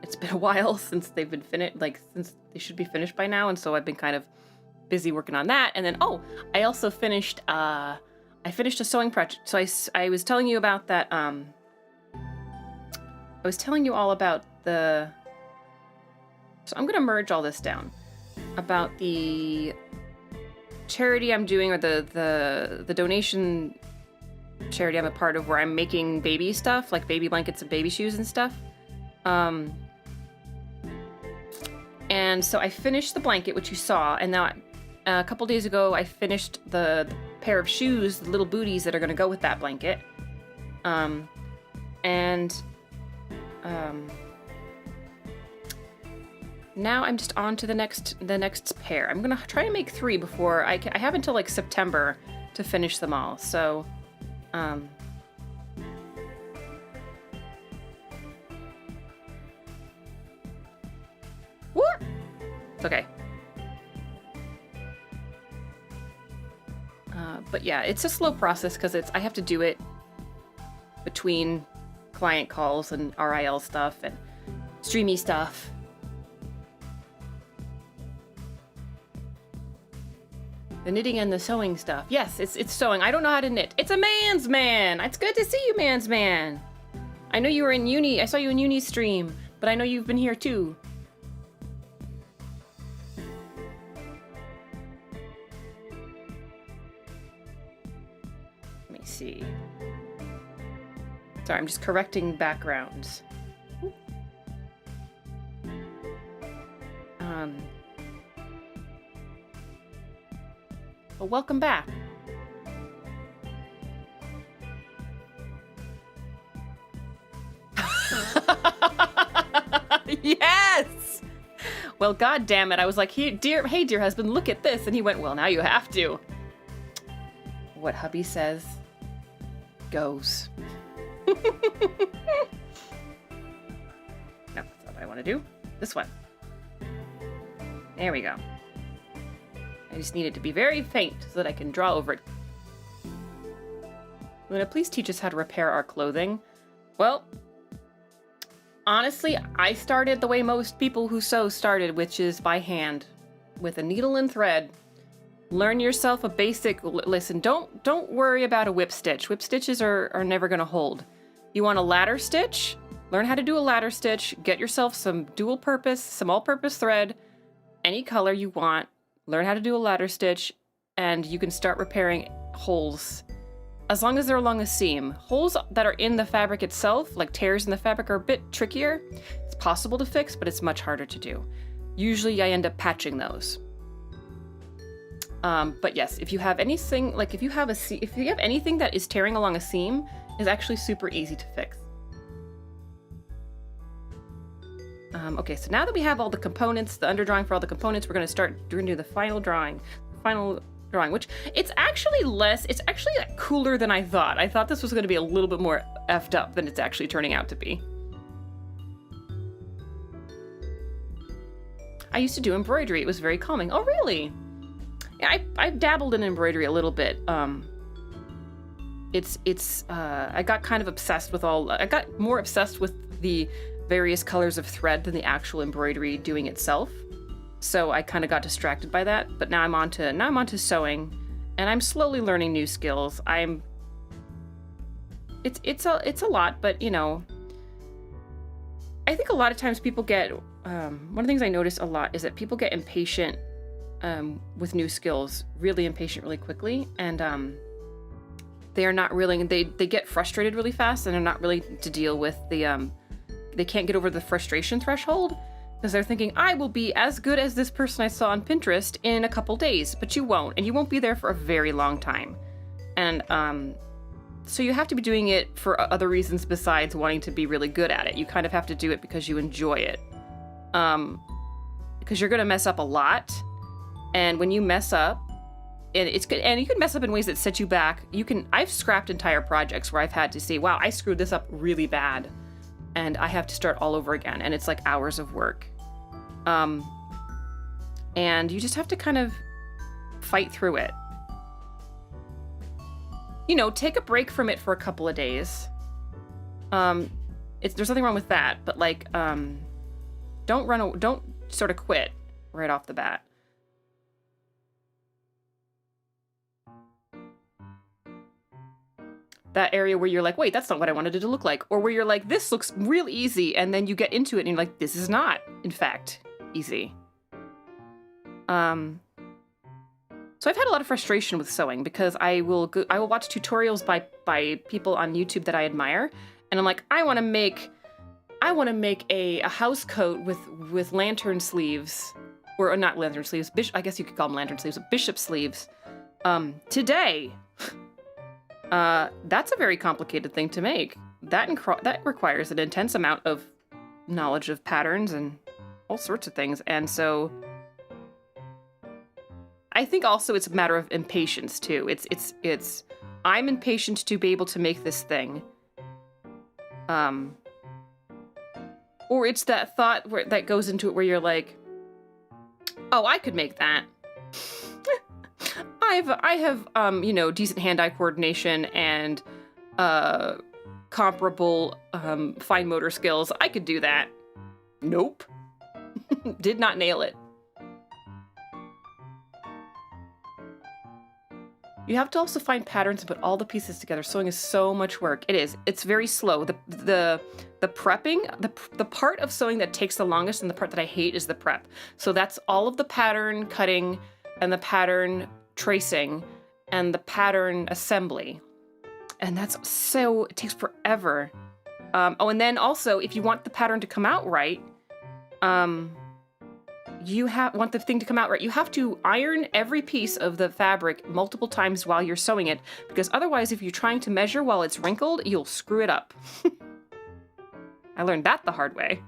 it's been a while since they've been finished, since they should be finished by now, and so I've been kind of busy working on that. And then, I also finished, I finished a sewing project. So I was telling you about that, I was telling you all about so I'm going to merge all this down, about the charity I'm doing, or the donation charity I'm a part of, where I'm making baby stuff, like baby blankets and baby shoes and stuff. And so I finished the blanket, which you saw, and now a couple days ago I finished the pair of shoes, the little booties that are going to go with that blanket. Now I'm just on to the next pair. I'm gonna try to make 3 before I have until like September to finish them all. So, what? It's okay. But yeah, it's a slow process because I have to do it between client calls and RIL stuff and streamy stuff. The knitting and the sewing stuff. Yes, it's sewing. I don't know how to knit. It's a man's man. It's good to see you, man's man. I know you were in uni. I saw you in uni stream, but I know you've been here too. Let me see. Sorry, I'm just correcting backgrounds. Well, welcome back. Yes! Well, God damn it. I was like, hey, dear husband, look at this. And he went, well, now you have to. What hubby says goes. No, that's not what I want to do. This one. There we go. I just need it to be very faint so that I can draw over it. Luna, please teach us how to repair our clothing. Well, honestly, I started the way most people who sew started, which is by hand, with a needle and thread. Learn yourself a basic, listen, don't worry about a whip stitch. Whip stitches are never gonna hold. You want a ladder stitch? Learn how to do a ladder stitch. Get yourself some some all-purpose thread, any color you want. Learn how to do a ladder stitch, and you can start repairing holes. As long as they're along a seam. Holes that are in the fabric itself, like tears in the fabric, are a bit trickier. It's possible to fix, but it's much harder to do. Usually I end up patching those. But yes, if you have anything, like if you have anything that is tearing along a seam, is actually super easy to fix. Okay, so now that we have all the components, the underdrawing for all the components, we're going to do the final drawing. Which it's actually like cooler than I thought. I thought this was going to be a little bit more effed up than it's actually turning out to be. I used to do embroidery. It was very calming. Oh, really? Yeah, I've dabbled in embroidery a little bit. I got kind of obsessed with I got more obsessed with the various colors of thread than the actual embroidery doing itself. So I kind of got distracted by that. But now I'm onto sewing, and I'm slowly learning new skills. It's a lot, but you know, I think a lot of times people get one of the things I notice a lot is that people get impatient with new skills, really impatient really quickly, and they are not really, they get frustrated really fast, and they're not really to deal with they can't get over the frustration threshold, because they're thinking, I will be as good as this person I saw on Pinterest in a couple days, but you won't, and you won't be there for a very long time. And so you have to be doing it for other reasons besides wanting to be really good at it. You kind of have to do it because you enjoy it. Because you're going to mess up a lot, and when you mess up, and it's good, and you can mess up in ways that set you back. I've scrapped entire projects where I've had to say, wow, I screwed this up really bad, and I have to start all over again, and it's like hours of work. And you just have to kind of fight through it. You know, take a break from it for a couple of days. There's nothing wrong with that, but like, don't sort of quit right off the bat. That area where you're like, wait, that's not what I wanted it to look like. Or where you're like, this looks real easy. And then you get into it and you're like, this is not, in fact, easy. So I've had a lot of frustration with sewing because I will watch tutorials by people on YouTube that I admire. And I'm like, I want to make a house coat with lantern sleeves, or not lantern sleeves, I guess you could call them lantern sleeves, bishop sleeves, today. That's a very complicated thing to make. That requires an intense amount of knowledge of patterns and all sorts of things. And so I think also it's a matter of impatience too. It's I'm impatient to be able to make this thing. Or it's that thought that goes into it where you're like, oh, I could make that. I have you know, decent hand-eye coordination and comparable fine motor skills. I could do that. Nope. Did not nail it. You have to also find patterns and put all the pieces together. Sewing is so much work. It is. It's very slow. The prepping, the part of sewing that takes the longest and the part that I hate is the prep. So that's all of the pattern cutting and the pattern tracing and the pattern assembly. And it takes forever. Oh, and then also, if you want the pattern to come out right, you want the thing to come out right, you have to iron every piece of the fabric multiple times while you're sewing it, because otherwise, if you're trying to measure while it's wrinkled, you'll screw it up. I learned that the hard way.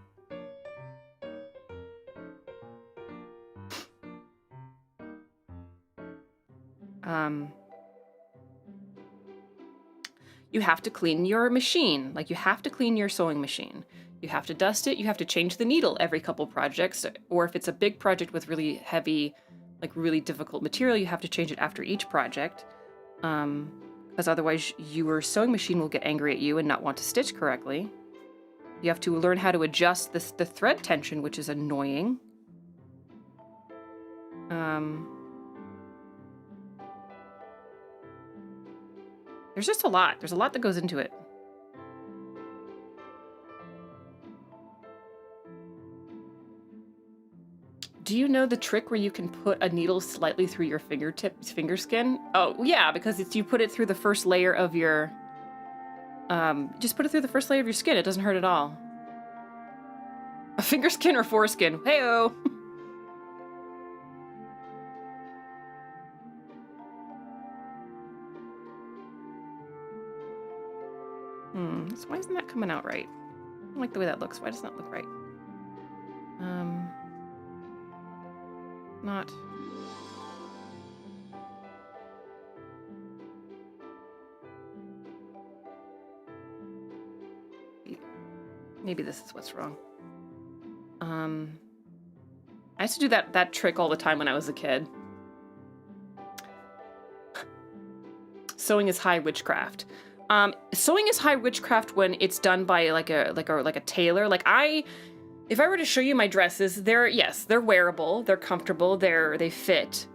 You have to clean your machine. Like, you have to clean your sewing machine. You have to dust it. You have to change the needle every couple projects. Or if it's a big project with really heavy, like really difficult material, you have to change it after each project. Because otherwise your sewing machine will get angry at you and not want to stitch correctly. You have to learn how to adjust the thread tension, which is annoying. There's just a lot. There's a lot that goes into it. Do you know the trick where you can put a needle slightly through your finger skin? Oh, yeah, because you put it through the first layer of your... just put it through the first layer of your skin. It doesn't hurt at all. A finger skin or foreskin? Hey-oh! So why isn't that coming out right? I don't like the way that looks. Why does that look right? Not... Maybe this is what's wrong. I used to do that trick all the time when I was a kid. Sewing is high witchcraft. Sewing is high witchcraft when it's done by like a tailor. If I were to show you my dresses, they're wearable, they're comfortable, they fit.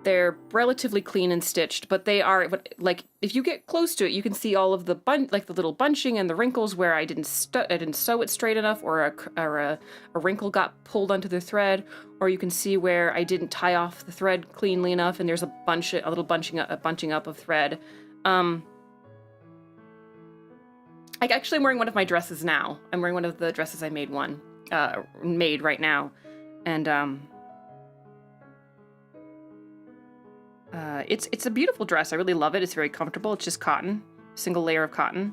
They're relatively clean and stitched, but they are, like, if you get close to it, you can see all of the the little bunching and the wrinkles where I didn't sew it straight enough, or a wrinkle got pulled onto the thread, or you can see where I didn't tie off the thread cleanly enough, and there's a little bunching up of thread. I'm wearing one of my dresses now. I'm wearing one of the dresses I made right now, and it's a beautiful dress. I really love it. It's very comfortable. It's just cotton, single layer of cotton.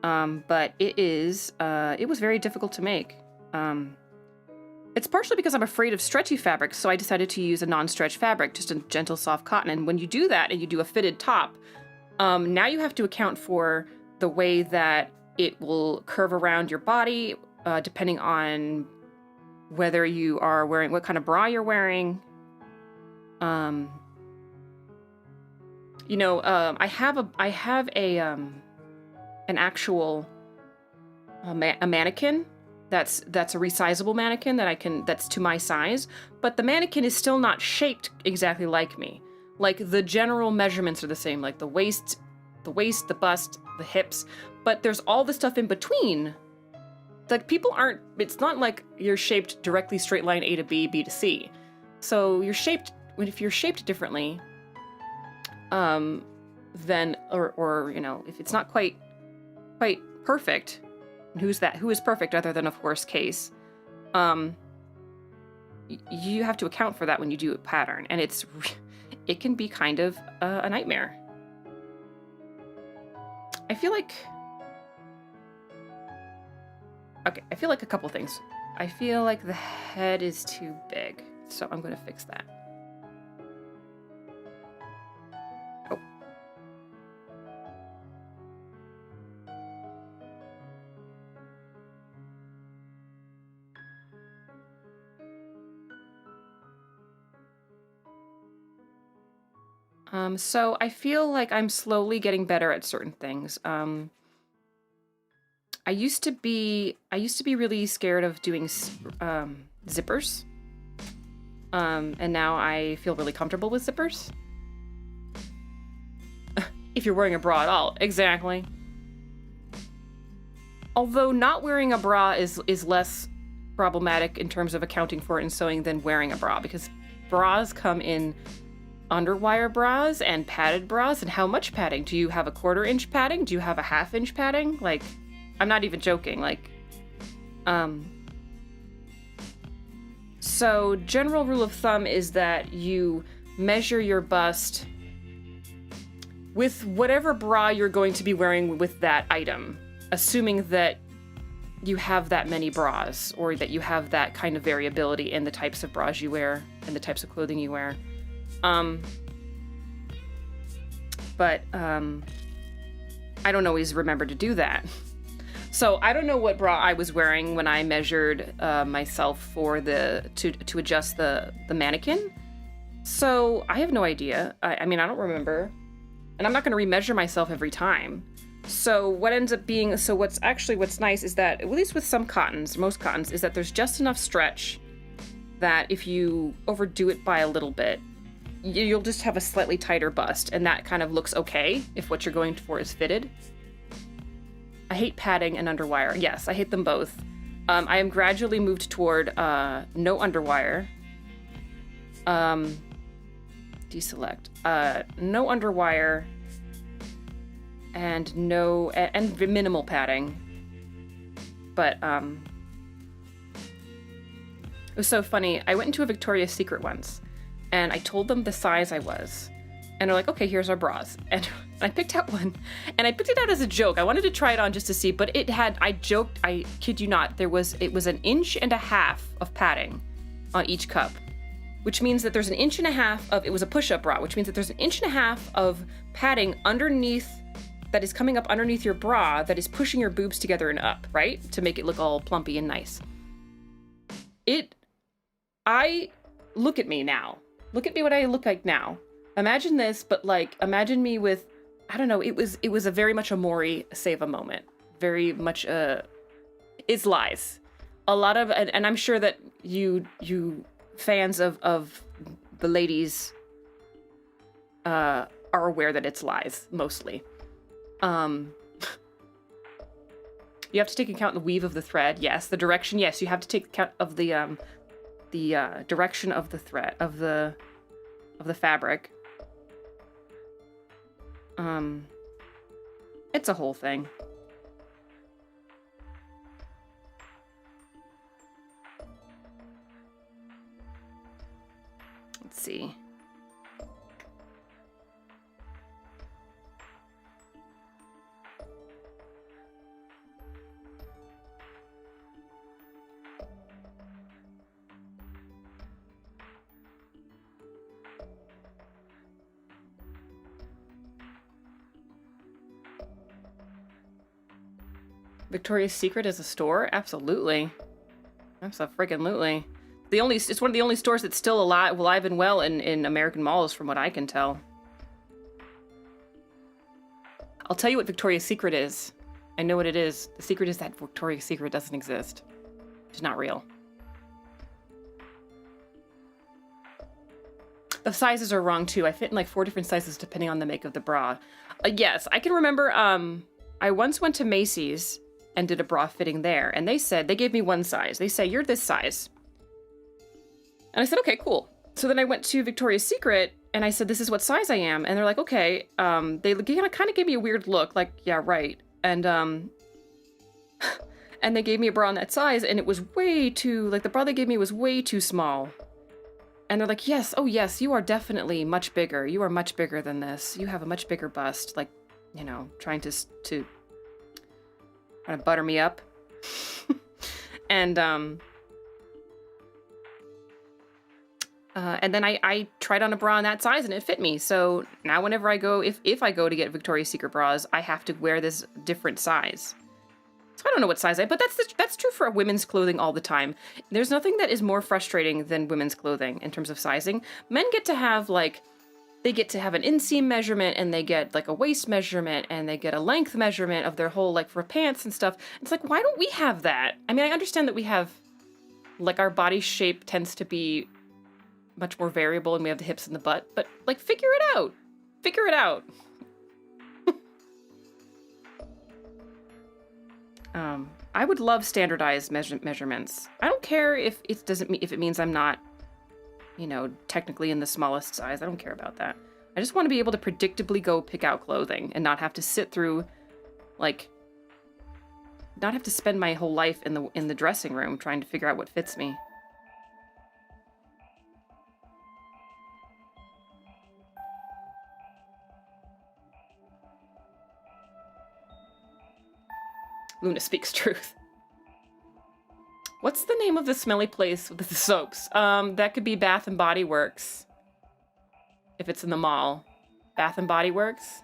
But it was very difficult to make. It's partially because I'm afraid of stretchy fabrics, so I decided to use a non-stretch fabric, just a gentle, soft cotton. And when you do that and you do a fitted top, now you have to account for the way that it will curve around your body, depending on whether you are wearing, what kind of bra you're wearing. I have an actual a mannequin that's a resizable mannequin that's to my size, but the mannequin is still not shaped exactly like me. Like, the general measurements are the same, like the waist, the bust, the hips, but there's all the stuff in between. Like, it's not like you're shaped directly straight line A to B, B to C. So if you're shaped differently, then, or if it's not quite perfect, who is perfect other than, of course, Case, you have to account for that when you do a pattern, and it can be kind of a nightmare. I feel like a couple things. I feel like the head is too big, so I'm going to fix that. So I feel like I'm slowly getting better at certain things. I used to be really scared of doing zippers. And now I feel really comfortable with zippers. If you're wearing a bra at all, exactly. Although not wearing a bra is less problematic in terms of accounting for it and sewing than wearing a bra, because bras come in underwire bras and padded bras. And how much padding? Do you have a 1/4 inch padding? Do you have a 1/2 inch padding? Like, I'm not even joking. Like, so general rule of thumb is that you measure your bust with whatever bra you're going to be wearing with that item, assuming that you have that many bras, or that you have that kind of variability in the types of bras you wear and the types of clothing you wear. But I don't always remember to do that. So I don't know what bra I was wearing when I measured myself for to adjust the mannequin. So I have no idea. I mean, I don't remember. And I'm not going to remeasure myself every time. So what ends up being, what's nice is that, at least with some cottons, most cottons, is that there's just enough stretch that if you overdo it by a little bit, you'll just have a slightly tighter bust, and that kind of looks okay if what you're going for is fitted. I hate padding and underwire. Yes, I hate them both. I am gradually moved toward no underwire. Deselect. No underwire and minimal padding. But it was so funny. I went into a Victoria's Secret once, and I told them the size I was. And they're like, okay, here's our bras. And I picked out one, and I picked it out as a joke. I wanted to try it on just to see, but it had, I joked, I kid you not, it was 1.5 inches of padding on each cup, which means that there's 1.5 inches of, it was a push-up bra, which means that there's 1.5 inches of padding underneath, that is coming up underneath your bra, that is pushing your boobs together and up, right? To make it look all plumpy and nice. Look at me now. Look at me what I look like now. Imagine this, but like, imagine me with, I don't know, it was a very much a Maury Seva moment. Very much, it's lies. A lot of, and I'm sure that you fans of the ladies, are aware that it's lies, mostly. You have to take account the weave of the thread, yes. The direction, yes. You have to take account of the direction of the thread, of the fabric. It's a whole thing. Let's see. Victoria's Secret is a store? Absolutely. Abso-friggin-lutely. It's one of the only stores that's still alive and well in American malls, from what I can tell. I'll tell you what Victoria's Secret is. I know what it is. The secret is that Victoria's Secret doesn't exist. It's not real. The sizes are wrong too. I fit in like 4 different sizes depending on the make of the bra. Yes, I can remember, I once went to Macy's and did a bra fitting there, and they gave me one size. They say, you're this size. And I said, okay, cool. So then I went to Victoria's Secret, and I said, this is what size I am. And they're like, okay. They kind of gave me a weird look, like, yeah, right. And, and they gave me a bra in that size, and it was way too, like, the bra they gave me was way too small. And they're like, yes, oh yes, you are definitely much bigger. You are much bigger than this. You have a much bigger bust. Like, you know, trying to butter me up. And then I tried on a bra in that size and it fit me. So now whenever I go, if I go to get Victoria's Secret bras, I have to wear this different size. So I don't know what size but that's true for women's clothing all the time. There's nothing that is more frustrating than women's clothing in terms of sizing. Men get to have like, they get to have an inseam measurement, and they get like a waist measurement, and they get a length measurement of their whole, like for pants and stuff. It's like, why don't we have that? I mean, I understand that we have, like, our body shape tends to be much more variable, and we have the hips and the butt, but like, figure it out. Figure it out. I would love standardized measurements. I don't care if it means I'm not, you know, technically in the smallest size. I don't care about that. I just want to be able to predictably go pick out clothing and not have to sit through, like, not have to spend my whole life in the dressing room trying to figure out what fits me. Luna speaks truth. What's the name of the smelly place with the soaps? That could be Bath and Body Works. If it's in the mall. Bath and Body Works?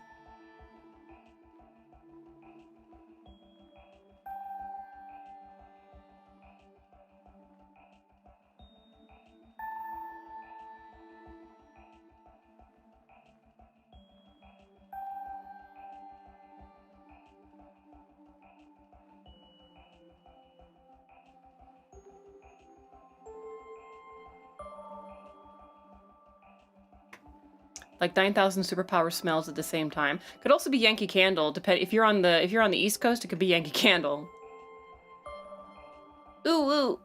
Like 9,000 superpower smells at the same time. Could also be Yankee Candle. If you're on the East Coast, it could be Yankee Candle. Ooh, ooh.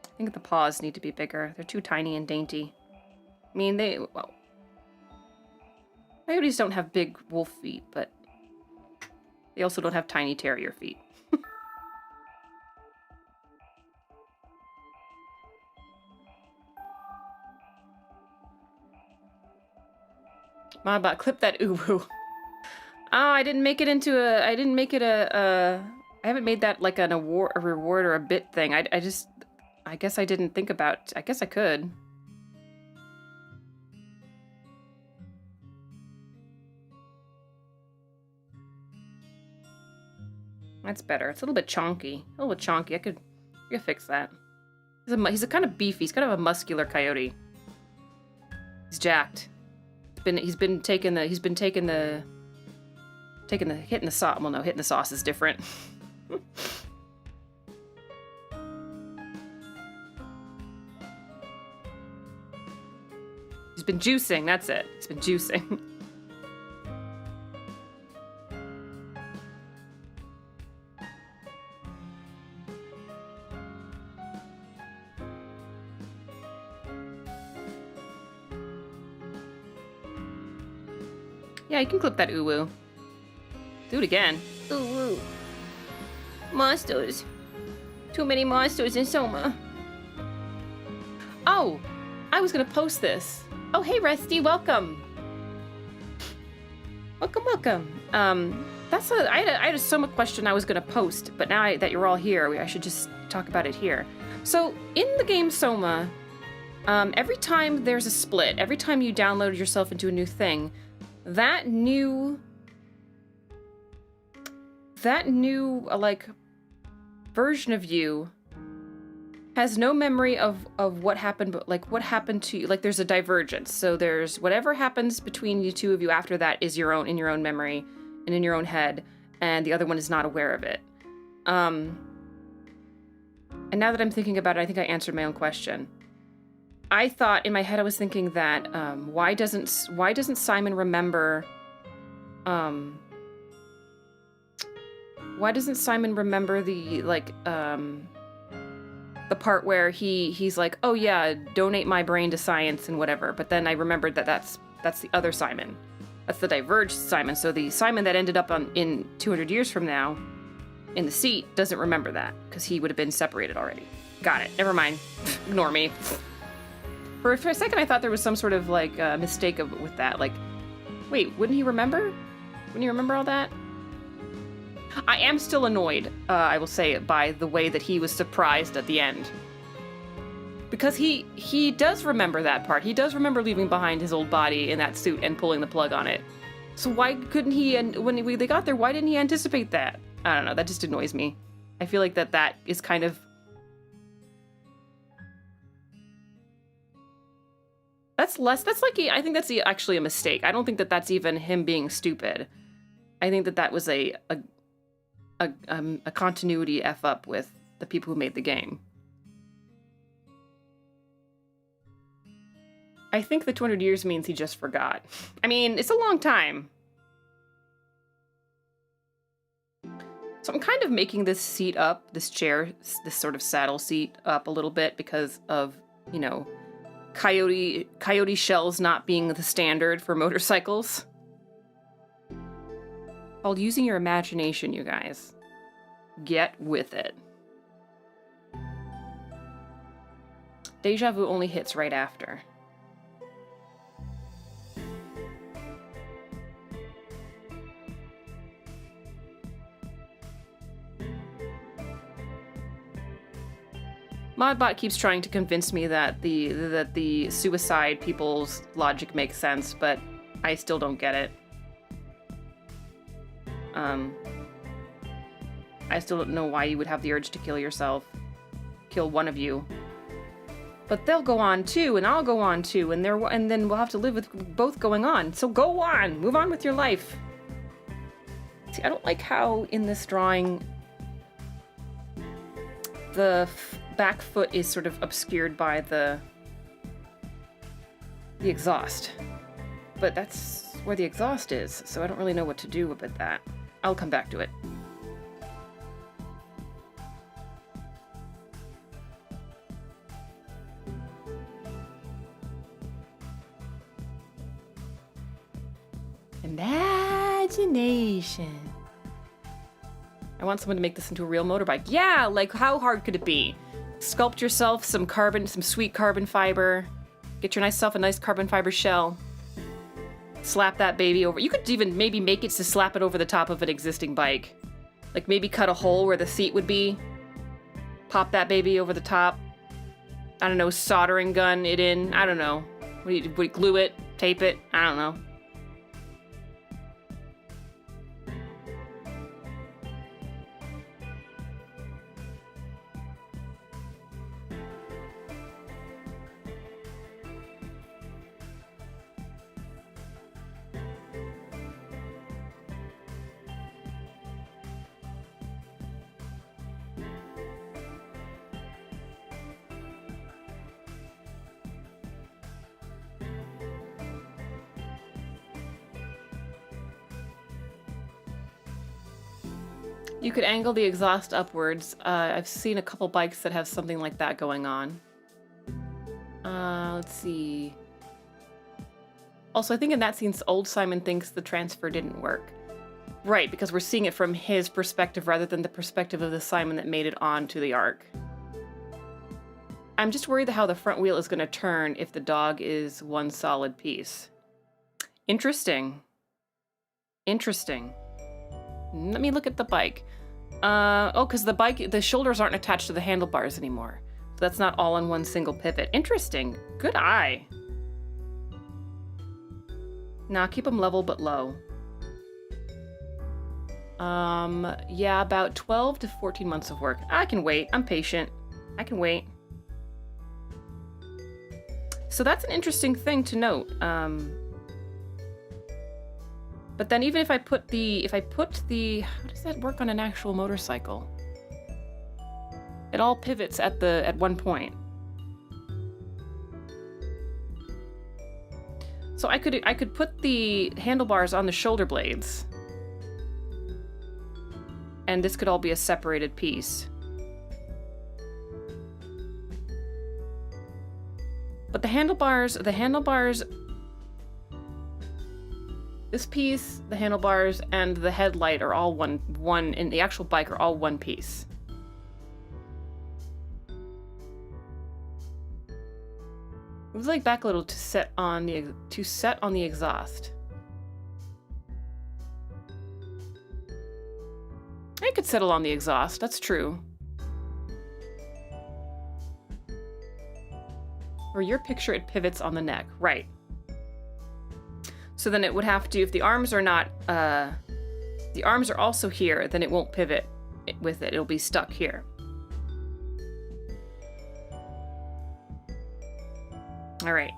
I think the paws need to be bigger. They're too tiny and dainty. I mean, well, Coyotes don't have big wolf feet, but they also don't have tiny terrier feet. Modbot, clip that uwu. Oh, I didn't make it into a... I didn't make it a... I haven't made that like an award, a reward, or a bit thing. I just... I guess I didn't think about... I guess I could. That's better. It's a little bit chonky. A little bit chonky. I could fix that. He's a kind of beefy. He's kind of a muscular coyote. He's jacked. Hitting the sauce. Well, no, hitting the sauce is different. He's been juicing. That's it. He's been juicing. Yeah, you can clip that uwu. Do it again. Uwu. Monsters. Too many monsters in Soma. Oh, I was gonna post this. Oh, hey, Rusty, welcome. Welcome. I had a Soma question I was gonna post, but now that you're all here, I should just talk about it here. So, in the game Soma, every time there's a split, every time you download yourself into a new thing, that new like version of you has no memory of what happened, but like what happened to you. Like there's a divergence. So there's whatever happens between you two of you after that is your own, in your own memory and in your own head, and the other one is not aware of it. And now that I'm thinking about it, I think I answered my own question. I thought in my head, I was thinking that why doesn't Simon remember? Why doesn't Simon remember the part where he's like, oh yeah, donate my brain to science and whatever. But then I remembered that's the other Simon. That's the diverged Simon. So the Simon that ended up in 200 years from now in the seat doesn't remember that because he would have been separated already. Got it. Never mind. Ignore me. For a second, I thought there was some sort of like mistake with that. Like, wait, wouldn't he remember? Wouldn't he remember all that? I am still annoyed, I will say, by the way that he was surprised at the end. Because he does remember that part. He does remember leaving behind his old body in that suit and pulling the plug on it. So why couldn't he, and when they got there, why didn't he anticipate that? I don't know, that just annoys me. I feel like that is kind of... I think that's actually a mistake. I don't think that's even him being stupid. I think that was a continuity F up with the people who made the game. I think the 200 years means he just forgot. I mean, it's a long time. So I'm kind of making this seat up, this chair, this sort of saddle seat up a little bit because of, you know, coyote shells not being the standard for motorcycles. Called using your imagination, you guys. Get with it. Deja vu only hits right after. Modbot keeps trying to convince me that the suicide people's logic makes sense, but I still don't get it. I still don't know why you would have the urge to kill yourself. Kill one of you. But they'll go on too, and I'll go on too, and then we'll have to live with both going on. So go on! Move on with your life. See, I don't like how in this drawing the back foot is sort of obscured by the exhaust. But that's where the exhaust is, so I don't really know what to do about that. I'll come back to it. Imagination. I want someone to make this into a real motorbike. Yeah, like how hard could it be? Sculpt yourself some sweet carbon fiber. Get yourself a nice carbon fiber shell. Slap that baby over. You could even maybe make it to slap it over the top of an existing bike. Like maybe cut a hole where the seat would be. Pop that baby over the top. I don't know, soldering gun it in. I don't know. Would you glue it? Tape it? I don't know. You could angle the exhaust upwards. I've seen a couple bikes that have something like that going on. Let's see. Also, I think in that scene, old Simon thinks the transfer didn't work. Right, because we're seeing it from his perspective rather than the perspective of the Simon that made it onto the Ark. I'm just worried how the front wheel is going to turn if the dog is one solid piece. Interesting. Interesting. Let me look at the bike. Oh, because the shoulders aren't attached to the handlebars anymore. So that's not all on one single pivot. Interesting. Good eye. Nah, keep them level but low. Yeah, about 12 to 14 months of work. I can wait. I'm patient. I can wait. So that's an interesting thing to note. But then even if I put the, how does that work on an actual motorcycle? It all pivots at one point. So I could put the handlebars on the shoulder blades. And this could all be a separated piece. But the handlebars, this piece, the handlebars, and the headlight are all one, and the actual bike are all one piece. Move like back a little to set on the exhaust. I could settle on the exhaust, that's true. For your picture, it pivots on the neck, right. So then it would have to, if the arms are not, the arms are also here, then it won't pivot with it. It'll be stuck here. All right.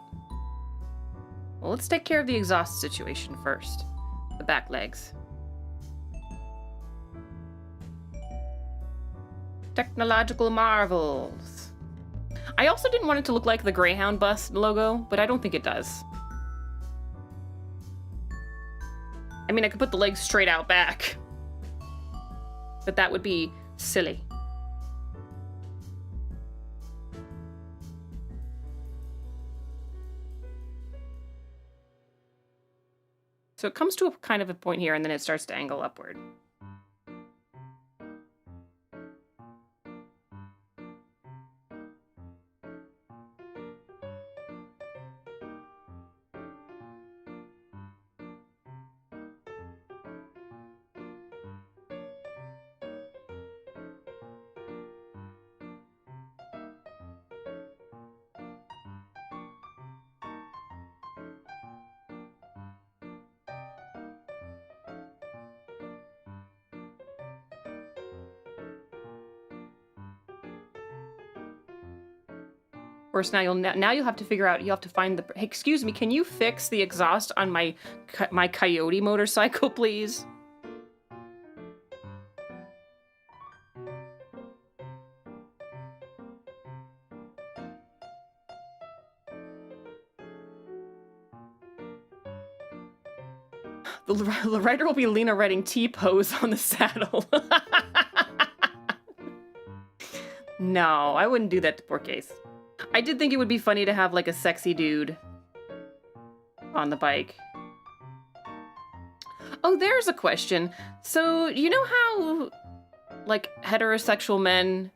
Well, let's take care of the exhaust situation first. The back legs. Technological marvels. I also didn't want it to look like the Greyhound bus logo, but I don't think it does. I mean, I could put the legs straight out back, but that would be silly. So it comes to a kind of a point here, and then it starts to angle upward. Of course, now you'll have to figure out. You have to find the. Hey, excuse me, can you fix the exhaust on my Coyote motorcycle, please? The rider will be Lena Redding T-pose on the saddle. No, I wouldn't do that to poor Case. I did think it would be funny to have like a sexy dude on the bike. Oh, there's a question. So, you know how, like, heterosexual men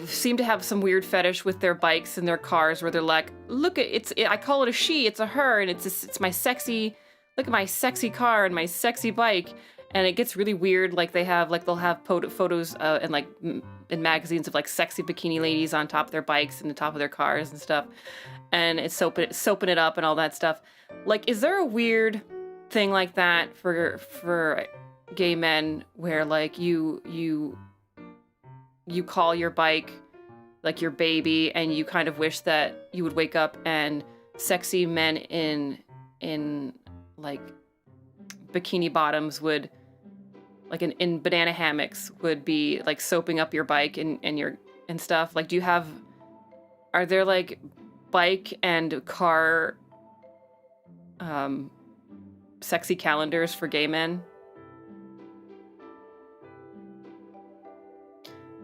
seem to have some weird fetish with their bikes and their cars where they're like, look at I call it a she, it's a her, and it's my sexy, look at my sexy car and my sexy bike. And it gets really weird. Like they'll have photos and like in magazines of like sexy bikini ladies on top of their bikes and the top of their cars and stuff. And it's soaping it up and all that stuff. Like, is there a weird thing like that for gay men where like you call your bike like your baby and you kind of wish that you would wake up and sexy men in like bikini bottoms would, like in banana hammocks, would be like soaping up your bike and stuff? Like, are there like bike and car sexy calendars for gay men?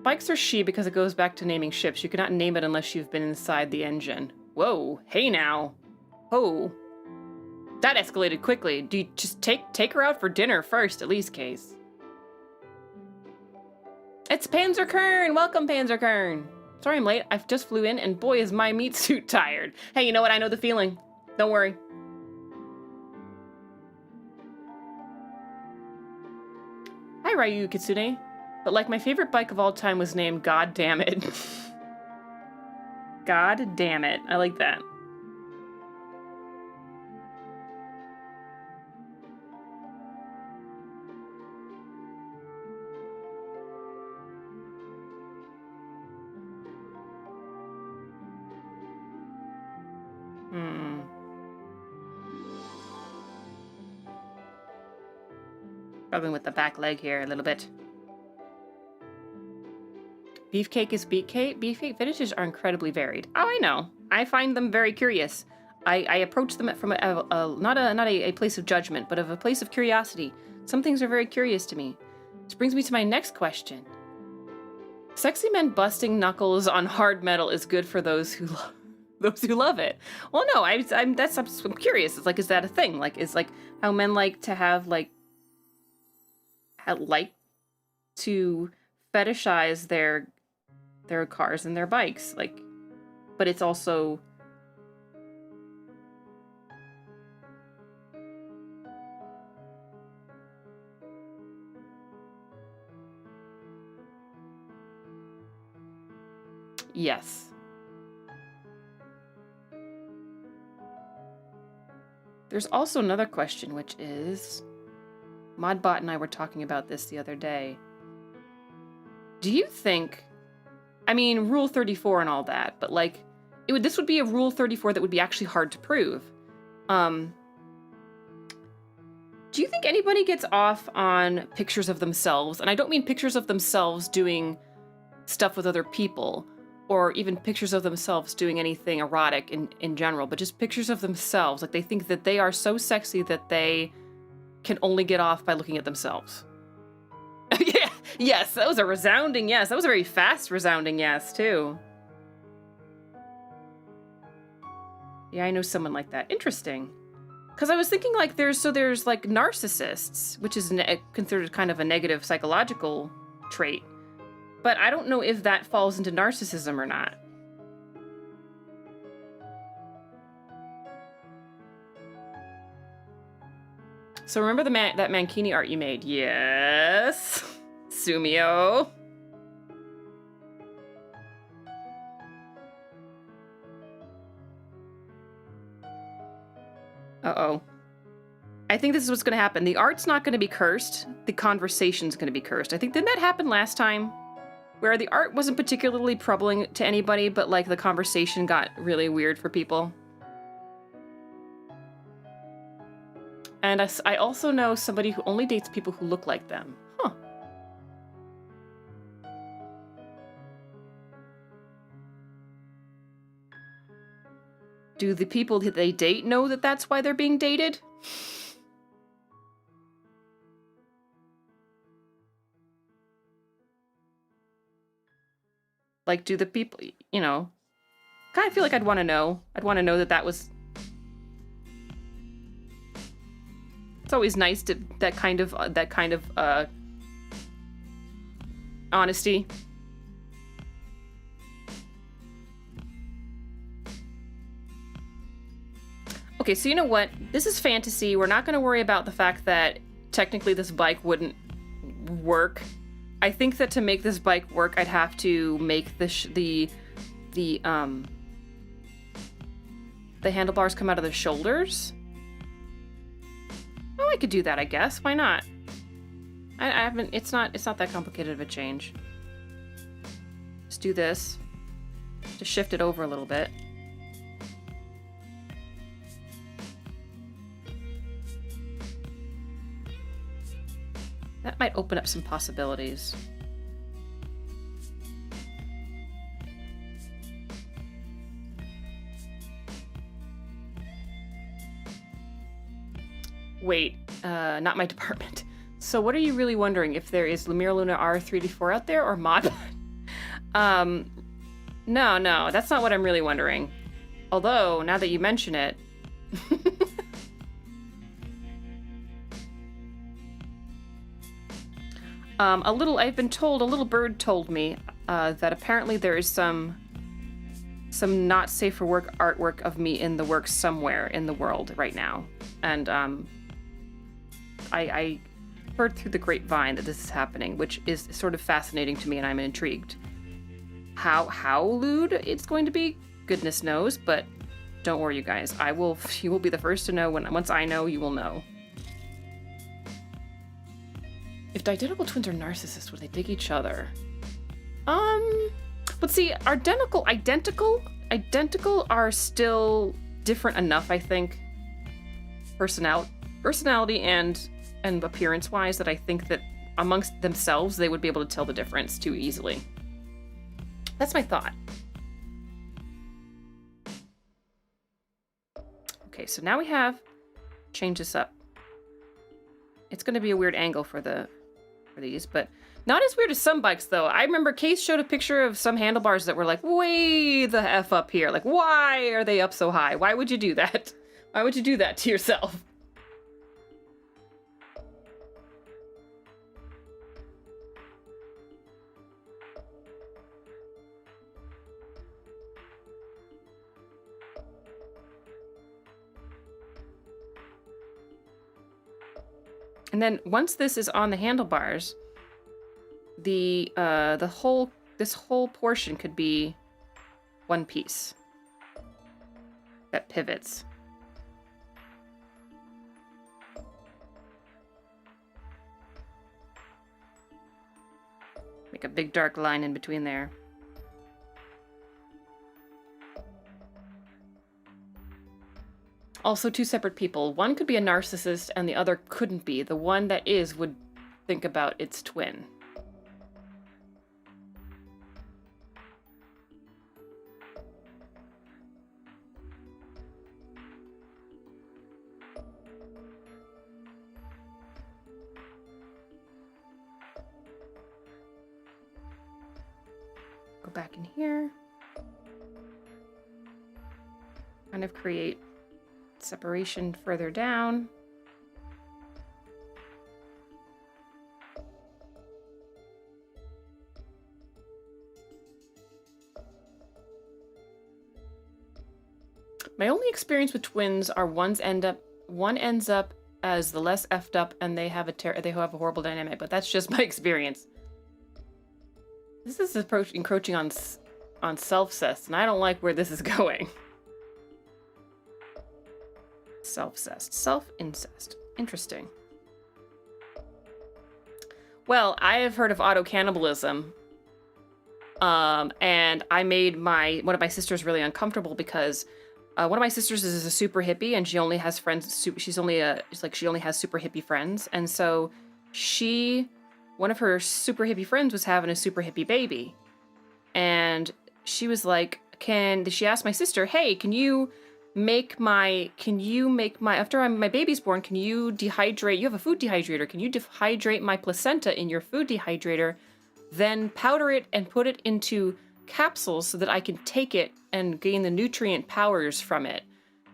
Bikes are she because it goes back to naming ships. You cannot name it unless you've been inside the engine. Whoa, hey now. Oh. That escalated quickly. Do you just take her out for dinner first, at least, Case? It's Panzerkern! Welcome, Panzerkern! Sorry I'm late. I just flew in, and boy is my meat suit tired. Hey, you know what? I know the feeling. Don't worry. Hi, Ryu Kitsune. But like my favorite bike of all time was named God Damn It. God Damn It. I like that. Struggling with the back leg here a little bit. Beefcake is beefcake. Beefcake finishes are incredibly varied. Oh, I know. I find them very curious. I approach them from not a place of judgment, but of a place of curiosity. Some things are very curious to me. This brings me to my next question. Sexy men busting knuckles on hard metal is good for those who love it. Well, no, I'm curious. It's like, is that a thing? Like, is like how men like to have to fetishize their cars and their bikes, like, but it's also yes. There's also another question, which is, Modbot and I were talking about this the other day. Do you think, I mean, Rule 34 and all that, but like, this would be a Rule 34 that would be actually hard to prove. Do you think anybody gets off on pictures of themselves? And I don't mean pictures of themselves doing stuff with other people, or even pictures of themselves doing anything erotic in general, but just pictures of themselves. Like, they think that they are so sexy that they can only get off by looking at themselves. Yeah, yes, that was a resounding yes. That was a very fast resounding yes, too. Yeah, I know someone like that. Interesting. Because I was thinking, like, there's like narcissists, which is considered kind of a negative psychological trait. But I don't know if that falls into narcissism or not. So remember that Mankini art you made? Yes. Sumio. Uh-oh. I think this is what's going to happen. The art's not going to be cursed. The conversation's going to be cursed. I think, didn't that happen last time? Where the art wasn't particularly troubling to anybody, but like the conversation got really weird for people. And I also know somebody who only dates people who look like them. Huh. Do the people that they date know that that's why they're being dated? Like, do the people, you know, kind of feel like I'd want to know. I'd want to know that that was It's always nice to that kind of honesty. Okay, so you know what? This is fantasy. We're not going to worry about the fact that technically this bike wouldn't work. I think that to make this bike work, I'd have to make the handlebars come out of the shoulders. Oh, I could do that, I guess. Why not? I haven't. It's not that complicated of a change. Just do this. Just shift it over a little bit. That might open up some possibilities. Wait, not my department. So what are you really wondering? If there is Lumiere Luna R3D4 out there or Mod? No, that's not what I'm really wondering. Although, now that you mention it... I've been told, a little bird told me that apparently there is some not safe for work artwork of me in the works somewhere in the world right now. And I heard through the grapevine that this is happening, which is sort of fascinating to me, and I'm intrigued. How lewd it's going to be, goodness knows, but don't worry, you guys. You will be the first to know. Once I know, you will know. If identical twins are narcissists, would they dig each other? But see, identical are still different enough, I think. Personality and appearance-wise, that I think that amongst themselves, they would be able to tell the difference too easily. That's my thought. Okay, so now we have... Change this up. It's going to be a weird angle for these, but not as weird as some bikes, though. I remember Case showed a picture of some handlebars that were like way the F up here. Like, why are they up so high? Why would you do that? Why would you do that to yourself? And then once this is on the handlebars, this whole portion could be one piece that pivots. Make a big dark line in between there. Also, two separate people. One could be a narcissist and the other couldn't be. The one that is would think about its twin. Go back in here. Kind of create separation further down. My only experience with twins are one ends up as the less effed up, and they have a horrible dynamic. But that's just my experience. This is encroaching on self-cest, and I don't like where this is going. Self-cest. Self-incest. Interesting. Well, I have heard of auto-cannibalism. And I made one of my sisters really uncomfortable because one of my sisters is a super hippie and she only has friends. She only has super hippie friends. And so one of her super hippie friends was having a super hippie baby. And she was like, she asked my sister, hey, can you make my after my baby's born, can you dehydrate, you have a food dehydrator, can you dehydrate my placenta in your food dehydrator, then powder it and put it into capsules so that I can take it and gain the nutrient powers from it.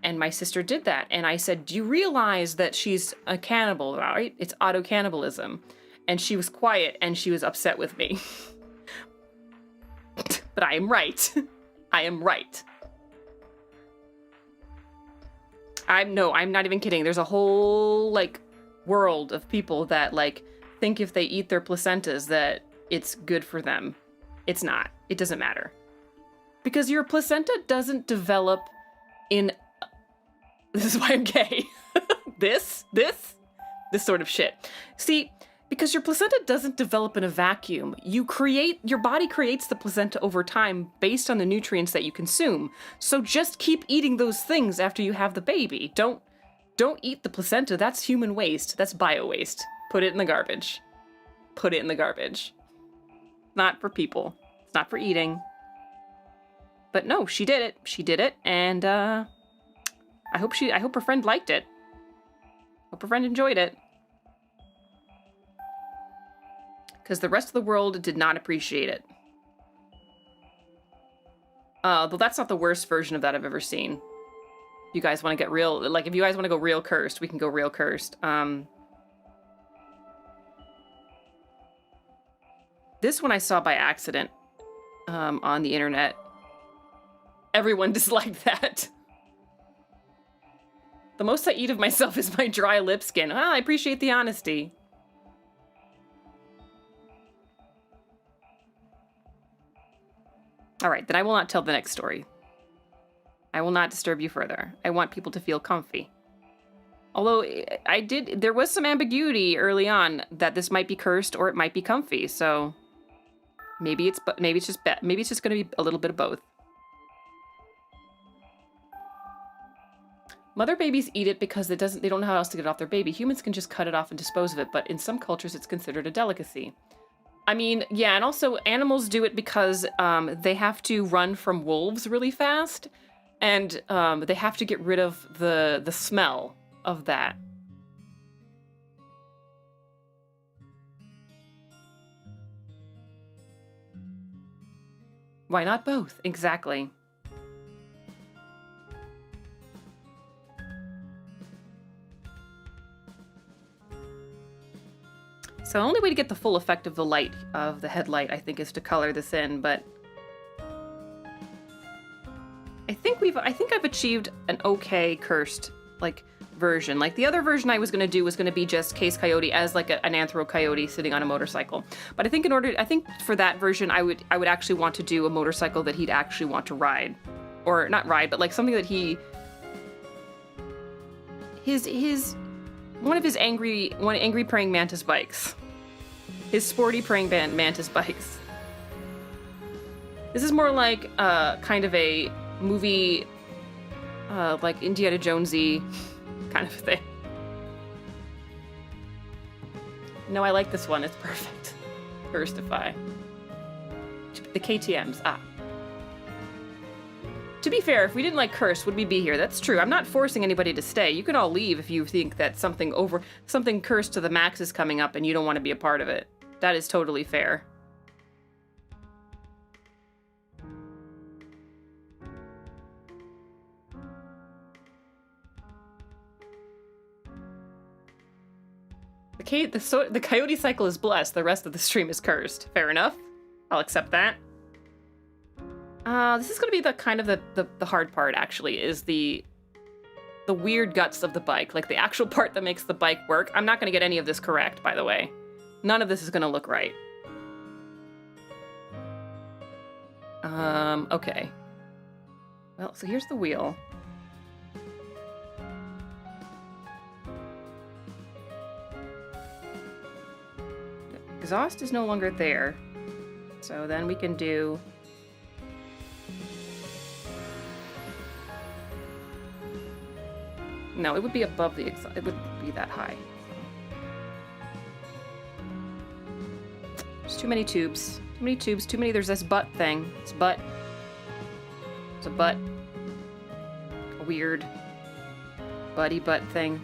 And my sister did that. And I said, do you realize that she's a cannibal, right? It's auto-cannibalism. And she was quiet and she was upset with me. But I am right. I am right. I'm not even kidding. There's a whole, like, world of people that, like, think if they eat their placentas that it's good for them. It's not. It doesn't matter. Because your placenta doesn't develop in... This is why I'm gay. This sort of shit. See, because your placenta doesn't develop in a vacuum. Your body creates the placenta over time based on the nutrients that you consume. So just keep eating those things after you have the baby. Don't eat the placenta. That's human waste. That's bio waste. Put it in the garbage. Put it in the garbage. Not for people. It's not for eating. But no, she did it. She did it, and I hope her friend liked it. Hope her friend enjoyed it. Because the rest of the world did not appreciate it. Though that's not the worst version of that I've ever seen. If you guys want to get real, like, if you guys want to go real cursed, we can go real cursed. This one I saw by accident on the internet. Everyone disliked that. The most I eat of myself is my dry lip skin. Well, I appreciate the honesty. All right, then I will not tell the next story. I will not disturb you further. I want people to feel comfy. Although there was some ambiguity early on that this might be cursed or it might be comfy. So maybe it's just going to be a little bit of both. Mother babies eat it because they don't know how else to get it off their baby. Humans can just cut it off and dispose of it, but in some cultures it's considered a delicacy. I mean, yeah, and also animals do it because they have to run from wolves really fast, and they have to get rid of the smell of that. Why not both? Exactly. So the only way to get the full effect of the light of the headlight, I think, is to color this in, but I think I've achieved an okay cursed, like, version. Like, the other version I was going to do was going to be just Case Coyote as, like, an anthro coyote sitting on a motorcycle. But I think for that version, I would actually want to do a motorcycle that he'd actually want to ride. Or not ride, but, like, something that one of his angry praying mantis bikes. His sporty praying mantis bikes. This is more like kind of a movie, like Indiana Jonesy kind of thing. No, I like this one. It's perfect. Curstify. The KTMs. To be fair, if we didn't like Cursed, would we be here? That's true. I'm not forcing anybody to stay. You can all leave if you think that something Cursed to the max is coming up and you don't want to be a part of it. That is totally fair. The coyote cycle is blessed. The rest of the stream is cursed. Fair enough. I'll accept that. This is going to be the hard part, actually, is the weird guts of the bike. Like, the actual part that makes the bike work. I'm not going to get any of this correct, by the way. None of this is going to look right. Okay. Well, so here's the wheel. The exhaust is no longer there. So then we can do... No, it would be above the exhaust. It wouldn't be that high. There's too many tubes. Too many tubes. Too many. There's this butt thing. It's butt. It's a butt. A weird buddy butt thing.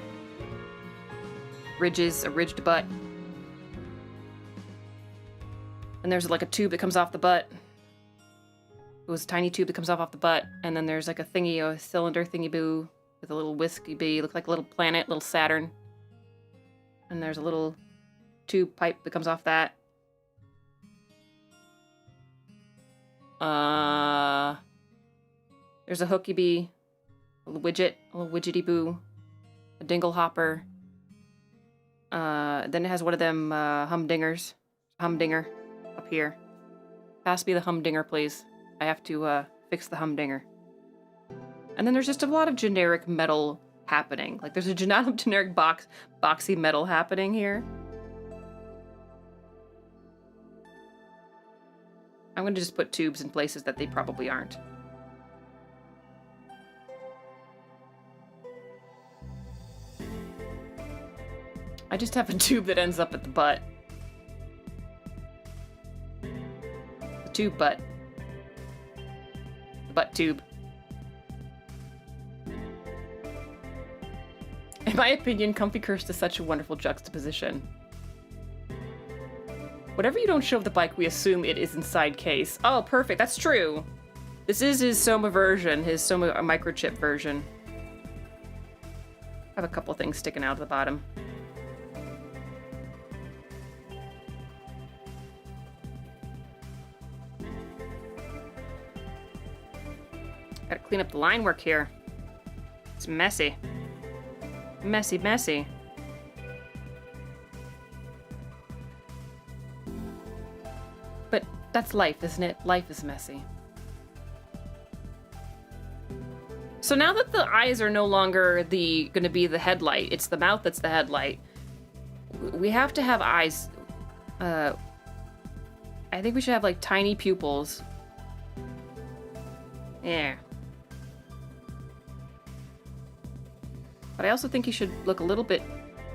Ridges. A ridged butt. And there's like a tube that comes off the butt. It was a tiny tube that comes off the butt. And then there's like a thingy, a cylinder thingy-boo with a little whiskey bee. Looks like a little planet, little Saturn. And there's a little tube pipe that comes off that. There's a hooky bee, a little widgety boo, a dingle hopper. Then it has one of them humdingers. Humdinger up here. Pass me the humdinger, please. I have to fix the humdinger. And then there's just a lot of generic metal happening. Like there's a generic boxy metal happening here. I'm going to just put tubes in places that they probably aren't. I just have a tube that ends up at the butt. The tube butt. The butt tube. In my opinion, comfy cursed is such a wonderful juxtaposition. Whatever you don't show of the bike, we assume it is inside case. Oh, perfect. That's true. This is his Soma version, his Soma microchip version. I have a couple things sticking out of the bottom. Gotta clean up the line work here. It's messy. Messy, messy. But that's life, isn't it? Life is messy. So now that the eyes are no longer gonna be the headlight, it's the mouth that's the headlight. We have to have eyes. I think we should have like tiny pupils. Yeah. But I also think he should look a little bit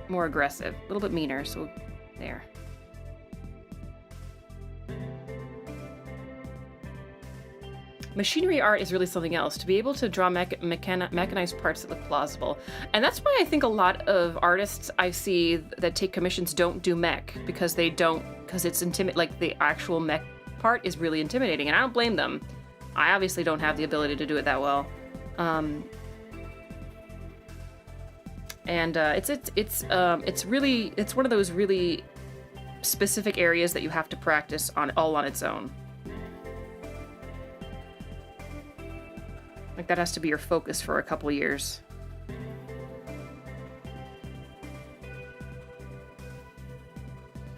more aggressive, a little bit meaner, so there. Machinery art is really something else. To be able to draw mechanized parts that look plausible. And that's why I think a lot of artists I see that take commissions don't do mech, because it's like the actual mech part is really intimidating, and I don't blame them. I obviously don't have the ability to do it that well. It's one of those really specific areas that you have to practice all on its own. Like that has to be your focus for a couple years.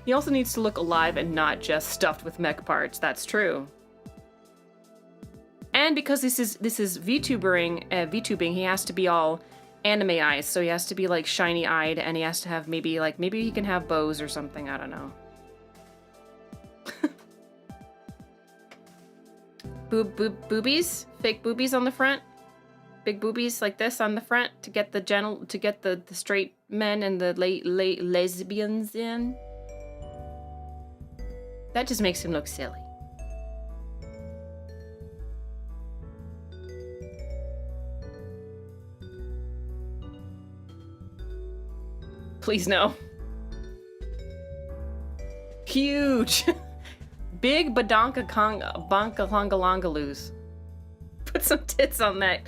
He also needs to look alive and not just stuffed with mech parts. That's true. And because this is VTubing, he has to be all anime eyes, so he has to be like shiny eyed, and he has to have maybe he can have bows or something. I don't know. Boobies, fake boobies on the front, big boobies like this on the front to get the straight men and the lesbians in. That just makes him look silly. Please no. Huge. Big badonkaloongaloongaloos. Put some tits on that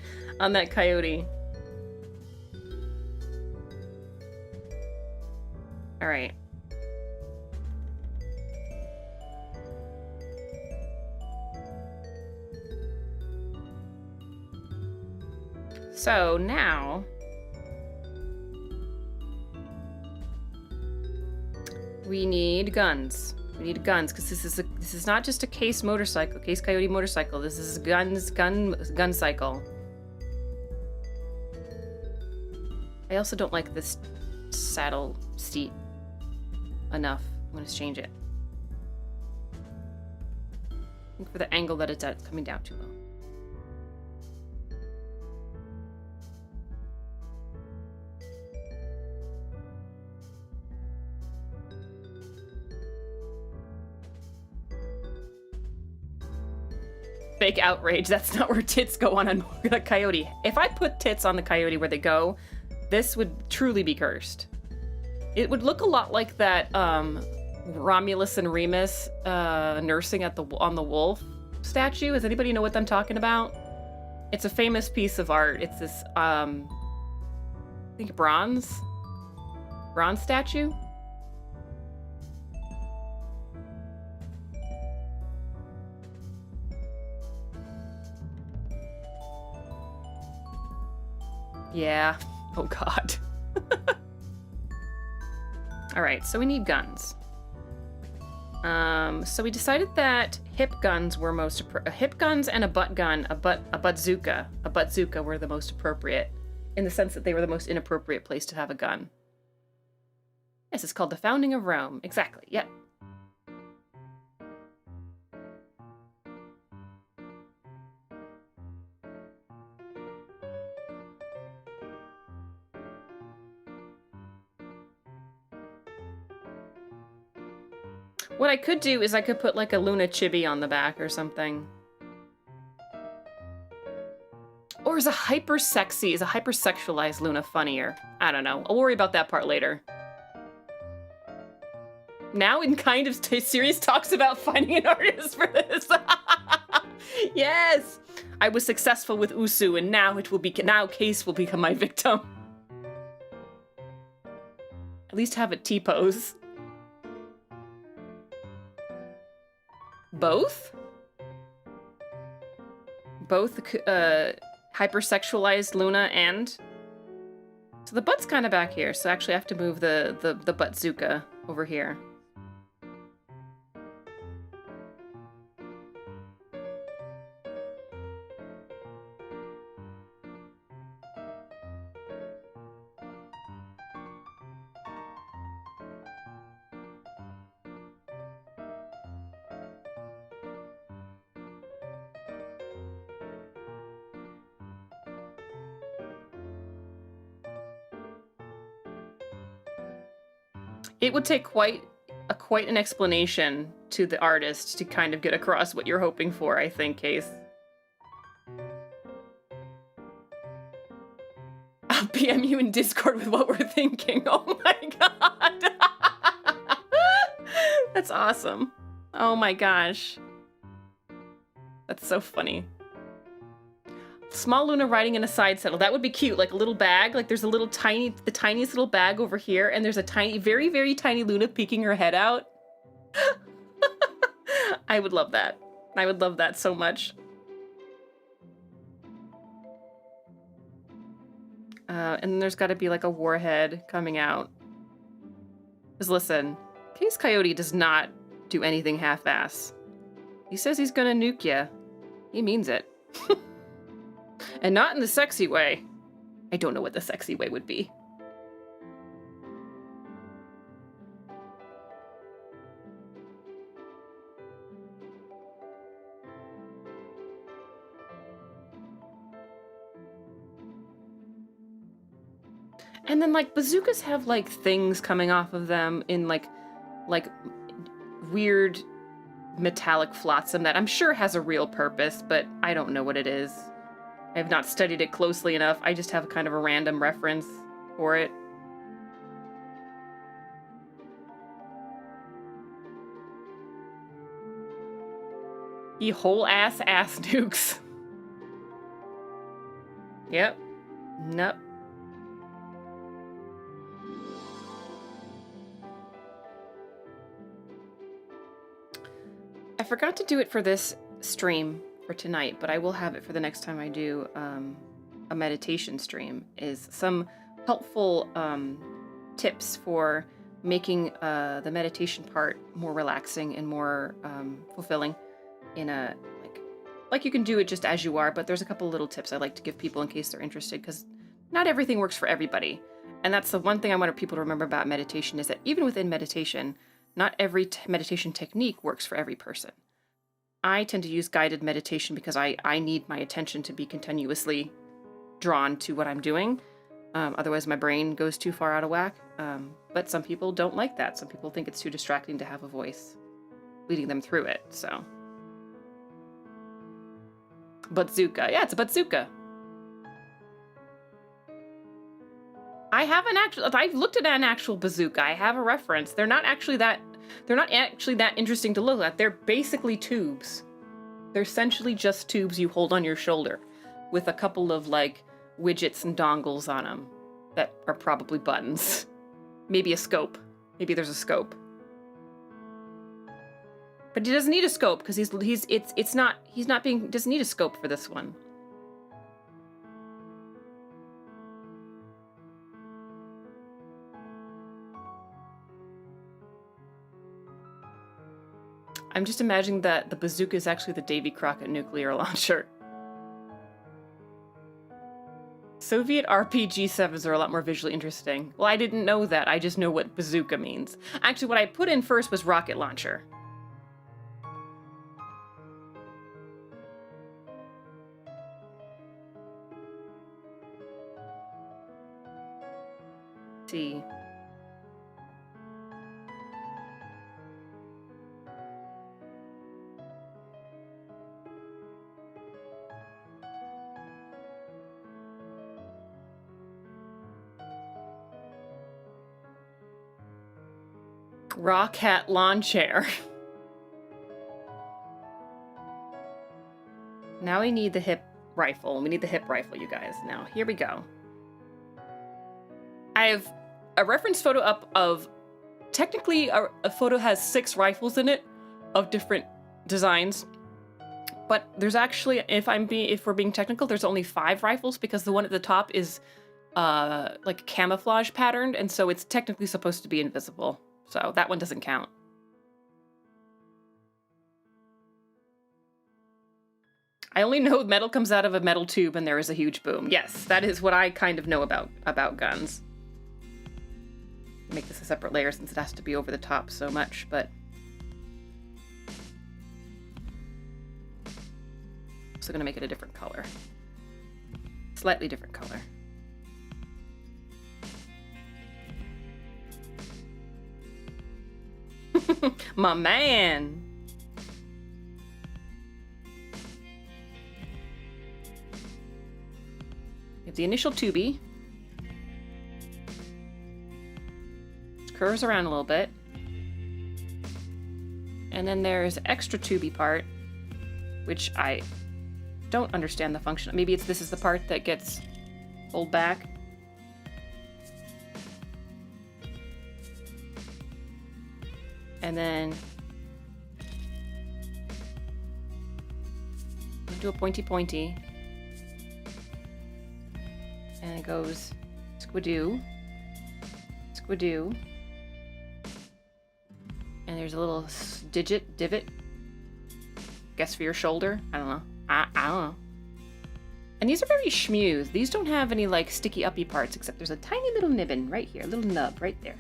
coyote. All right. So now we need guns. We need guns because this is not just a case coyote motorcycle. This is gun cycle. I also don't like this saddle seat enough. I'm gonna change it. I think for the angle that it's at, it's coming down too low. Fake outrage. That's not where tits go on a coyote. If I put tits on the coyote where they go, this would truly be cursed. It would look a lot like that Romulus and Remus nursing on the wolf statue. Does anybody know what I'm talking about? It's a famous piece of art. It's this I think bronze? Bronze statue? Yeah. Oh god. Alright, so we need guns. So we decided that hip guns were hip guns and a butt gun, a buttzuka were the most appropriate, in the sense that they were the most inappropriate place to have a gun. Yes, it's called the founding of Rome. Exactly, yep. What I could do is I could put like a Luna chibi on the back or something. Or is a hyper-sexualized Luna funnier? I don't know. I'll worry about that part later. Now in kind of serious talks about finding an artist for this. Yes! I was successful with Usu, and now Case will become my victim. At least have a T-pose. Both? Both hypersexualized Luna and... So the butt's kind of back here, so actually I have to move the buttzuka over here. It would take quite an explanation to the artist to kind of get across what you're hoping for, I think, Case. I'll PM you in Discord with what we're thinking. Oh my god. That's awesome. Oh my gosh. That's so funny. Small Luna riding in a side saddle. That would be cute. Like a little bag. Like there's a little the tiniest little bag over here, and there's a tiny, very, very tiny Luna peeking her head out. I would love that. I would love that so much. And then there's got to be like a warhead coming out. Because listen, Case Coyote does not do anything half-ass. He says he's gonna nuke ya. He means it. And not in the sexy way. I don't know what the sexy way would be. And then, like, bazookas have, like, things coming off of them in, like weird metallic flotsam that I'm sure has a real purpose, but I don't know what it is. I have not studied it closely enough. I just have kind of a random reference for it. Ye whole ass nukes. Yep. Nope. I forgot to do it for this stream for tonight, but I will have it for the next time I do a meditation stream, is some helpful tips for making the meditation part more relaxing and more fulfilling in a, like you can do it just as you are, but there's a couple little tips I like to give people in case they're interested, because not everything works for everybody. And that's the one thing I want people to remember about meditation, is that even within meditation, not every meditation technique works for every person. I tend to use guided meditation because I need my attention to be continuously drawn to what I'm doing. Otherwise, my brain goes too far out of whack. But some people don't like that. Some people think it's too distracting to have a voice leading them through it, so. Buttzuka. Yeah, it's a buttzuka. I've looked at an actual bazooka. I have a reference. They're not actually that interesting to look at. They're basically tubes. They're essentially just tubes you hold on your shoulder with a couple of like widgets and dongles on them. that are probably buttons. Maybe a scope. Maybe there's a scope. But he doesn't need a scope because doesn't need a scope for this one. I'm just imagining that the bazooka is actually the Davy Crockett nuclear launcher. Soviet RPG-7s are a lot more visually interesting. Well, I didn't know that. I just know what bazooka means. Actually, what I put in first was rocket launcher. Let's see. Rocket lawn chair. Now we need the hip rifle. We need the hip rifle, you guys. Now, here we go. I have a reference photo up of, technically a photo has 6 rifles in it of different designs. But there's actually, if we're being technical, there's only 5 rifles because the one at the top is like camouflage patterned, and so it's technically supposed to be invisible. So that one doesn't count. I only know metal comes out of a metal tube and there is a huge boom. Yes, that is what I kind of know about guns. Make this a separate layer since it has to be over the top so much, but also gonna make it a different color. Slightly different color. My man. You have the initial tubey. It curves around a little bit. And then there's extra tubey part, which I don't understand the function. Maybe this is the part that gets pulled back. And then do a pointy. And it goes squidoo. And there's a little divot. Guess for your shoulder. I don't know. I don't know. And these are very schmooze. These don't have any like sticky uppy parts, except there's a tiny little nibbin right here, a little nub right there.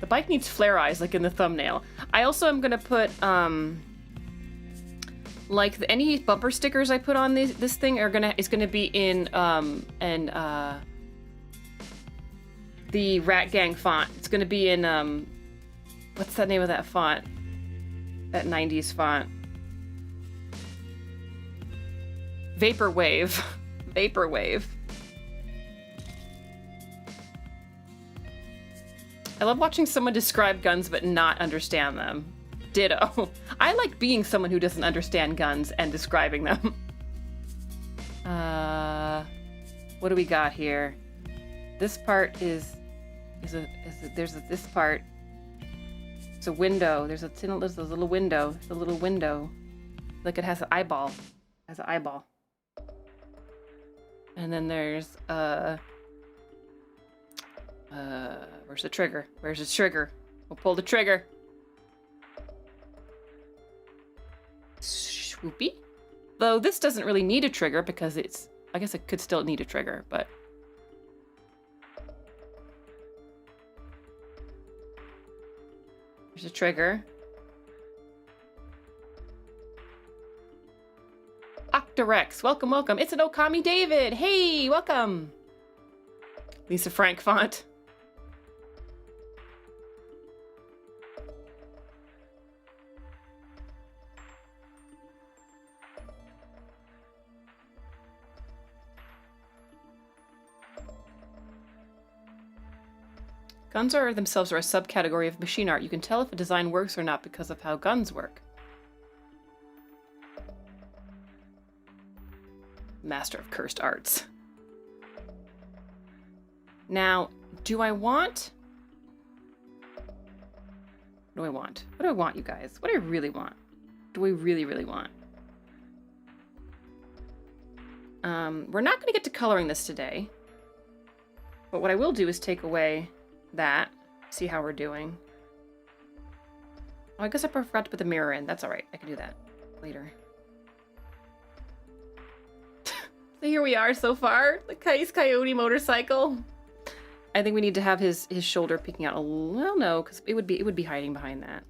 The bike needs flare eyes, like in the thumbnail. I also am gonna put, like any bumper stickers I put on this thing is gonna be in the Rat Gang font. It's gonna be in what's the name of that font? That 90s font. Vaporwave. Vaporwave. I love watching someone describe guns but not understand them. Ditto. I like being someone who doesn't understand guns and describing them. What do we got here? This part there's this part. It's a window. There's a little window. It's a little window. Like it has an eyeball. It has an eyeball. And then there's where's the trigger? Where's the trigger? We'll pull the trigger. Swoopy. Though this doesn't really need a trigger because I guess it could still need a trigger, but. There's a trigger. Octorex, welcome. It's an Okami David. Hey, welcome. Lisa Frank font. Guns themselves are a subcategory of machine art. You can tell if a design works or not because of how guns work. Master of Cursed Arts. Now, do I want... What do I want? What do I want, you guys? What do I really want? Do we really, really want? We're not going to get to coloring this today. But what I will do is take away that. See how we're doing. Oh, I guess I forgot to put the mirror in. That's alright. I can do that later. So here we are so far. The Coyote motorcycle. I think we need to have his shoulder peeking out a little. Well, no, because it would be hiding behind that.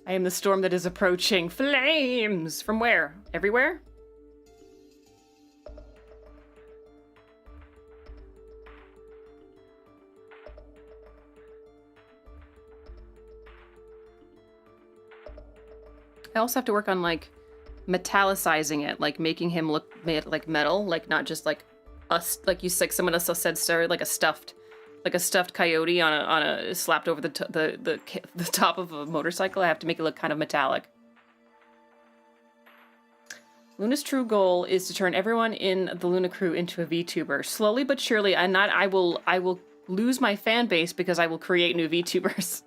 I am the storm that is approaching. Flames! From where? Everywhere? I also have to work on, like, metallicizing it, like making him look like metal, like not just like us, like you like someone else said, sorry, like a stuffed coyote on a slapped over the top of a motorcycle. I have to make it look kind of metallic. Luna's true goal is to turn everyone in the Luna crew into a VTuber, slowly but surely. I will lose my fan base because I will create new VTubers.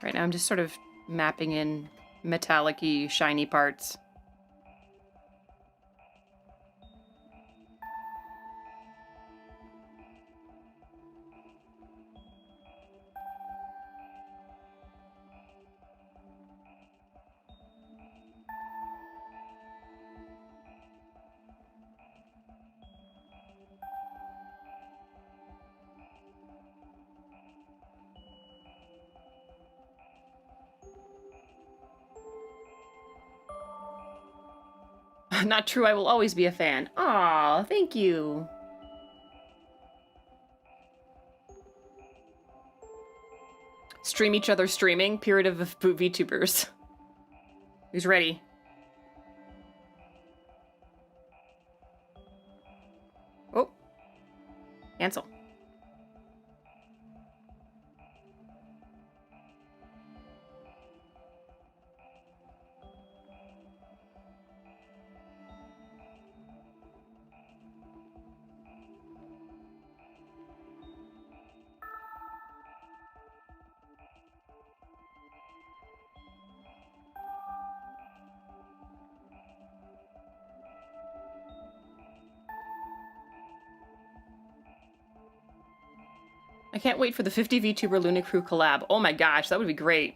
Right now I'm just sort of mapping in metallic-y, shiny parts. Not true, I will always be a fan. Aw, thank you. Stream each other streaming. Period of VTubers. Who's ready? Oh. Cancel. I can't wait for the 50 VTuber Luna Crew collab. Oh my gosh, that would be great.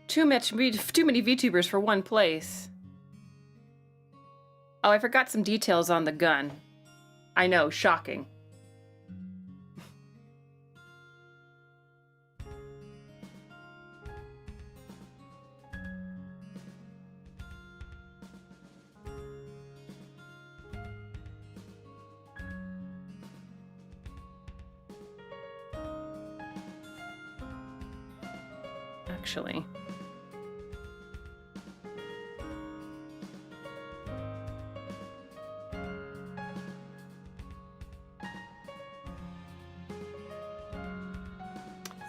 Too many VTubers for one place. Oh, I forgot some details on the gun. I know, shocking. Actually.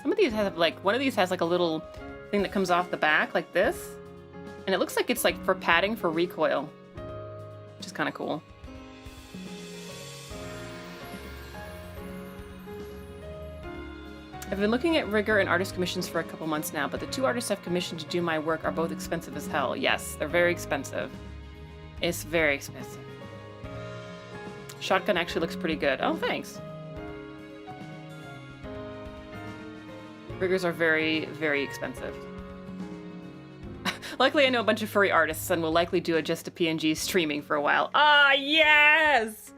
Some of these have like, one of these has like a little thing that comes off the back like this. And it looks like it's like for padding for recoil, which is kind of cool. I've been looking at rigger and artist commissions for a couple months now, but the 2 artists I've commissioned to do my work are both expensive as hell. Yes, they're very expensive. It's very expensive. Shotgun actually looks pretty good. Oh, thanks. Riggers are very, very expensive. Luckily, I know a bunch of furry artists and will likely do just a PNG streaming for a while. Ah, yes!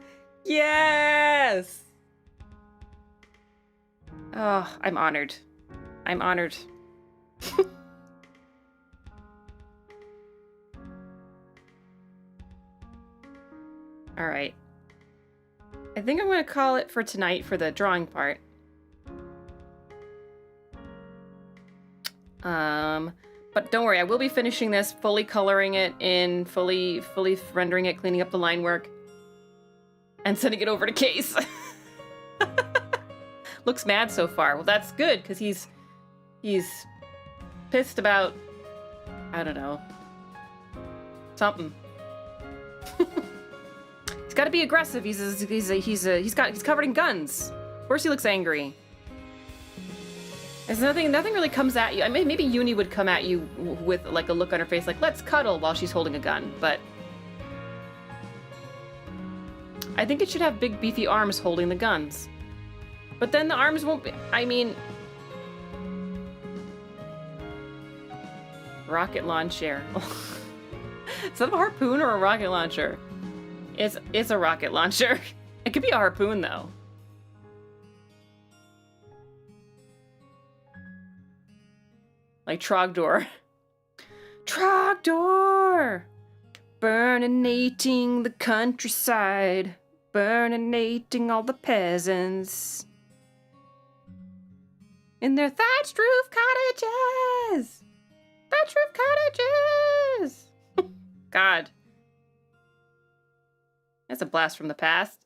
Yes! Oh, I'm honored. I'm honored. All right. I think I'm going to call it for tonight for the drawing part. But don't worry, I will be finishing this, fully coloring it in, fully rendering it, cleaning up the line work, and sending it over to Case. Looks mad so far. Well, that's good, because he's pissed about, I don't know, something. He's got to be aggressive. He's covered in guns. Of course he looks angry. There's nothing really comes at you. I mean, maybe Uni would come at you with like a look on her face, like let's cuddle while she's holding a gun. But I think it should have big beefy arms holding the guns. But then the arms won't be. I mean, rocket launcher. Is that a harpoon or a rocket launcher? It's a rocket launcher. It could be a harpoon though. Like Trogdor. Trogdor! Burninating the countryside. Burninating all the peasants. In their thatched roof cottages! Thatched roof cottages! God. That's a blast from the past.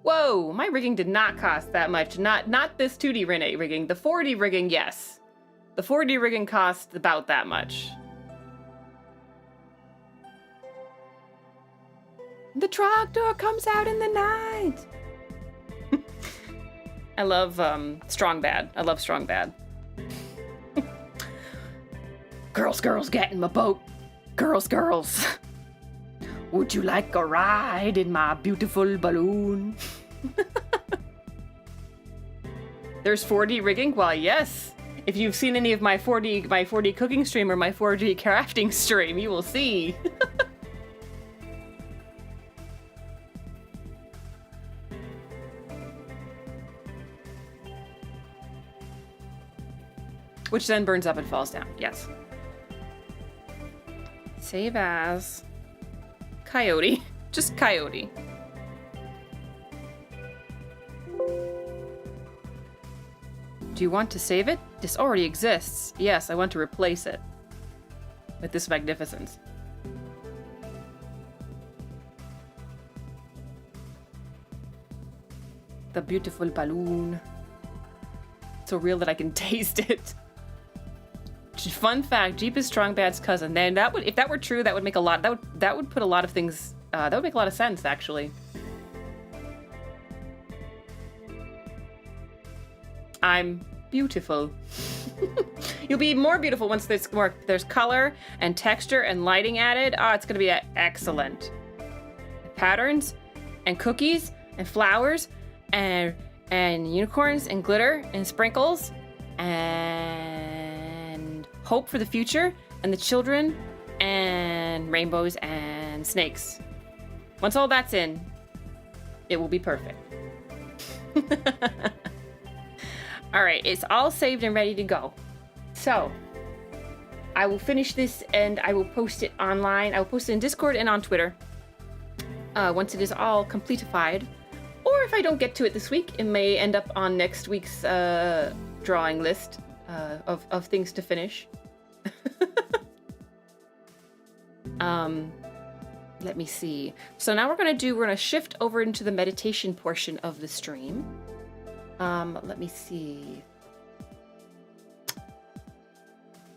Whoa, my rigging did not cost that much. Not this 2D rigging. The 4D rigging, yes. The 4D rigging cost about that much. The trogdor comes out in the night. I love Strong Bad. I love Strong Bad. Girls, get in my boat. Girls. Would you like a ride in my beautiful balloon? There's 4D rigging? Well, yes. If you've seen any of my 4D cooking stream or my 4D crafting stream, you will see. Which then burns up and falls down. Yes. Save as Coyote. Just Coyote. Do you want to save it? This already exists. Yes, I want to replace it with this magnificence. The beautiful balloon. So real that I can taste it. Fun fact: Jeep is Strong Bad's cousin. Then that would, if that were true, that would make a lot. That would put a lot of things. That would make a lot of sense, actually. I'm beautiful. You'll be more beautiful once there's color and texture and lighting added. Oh, it's gonna be excellent. Patterns and cookies and flowers and unicorns and glitter and sprinkles and hope for the future and the children and rainbows and snakes. Once all that's in, it will be perfect. All right, it's all saved and ready to go. So I will finish this and I will post it online. I will post it in Discord and on Twitter once it is all completified. Or if I don't get to it this week, it may end up on next week's drawing list of things to finish. Let me see. So now we're gonna shift over into the meditation portion of the stream. Let me see.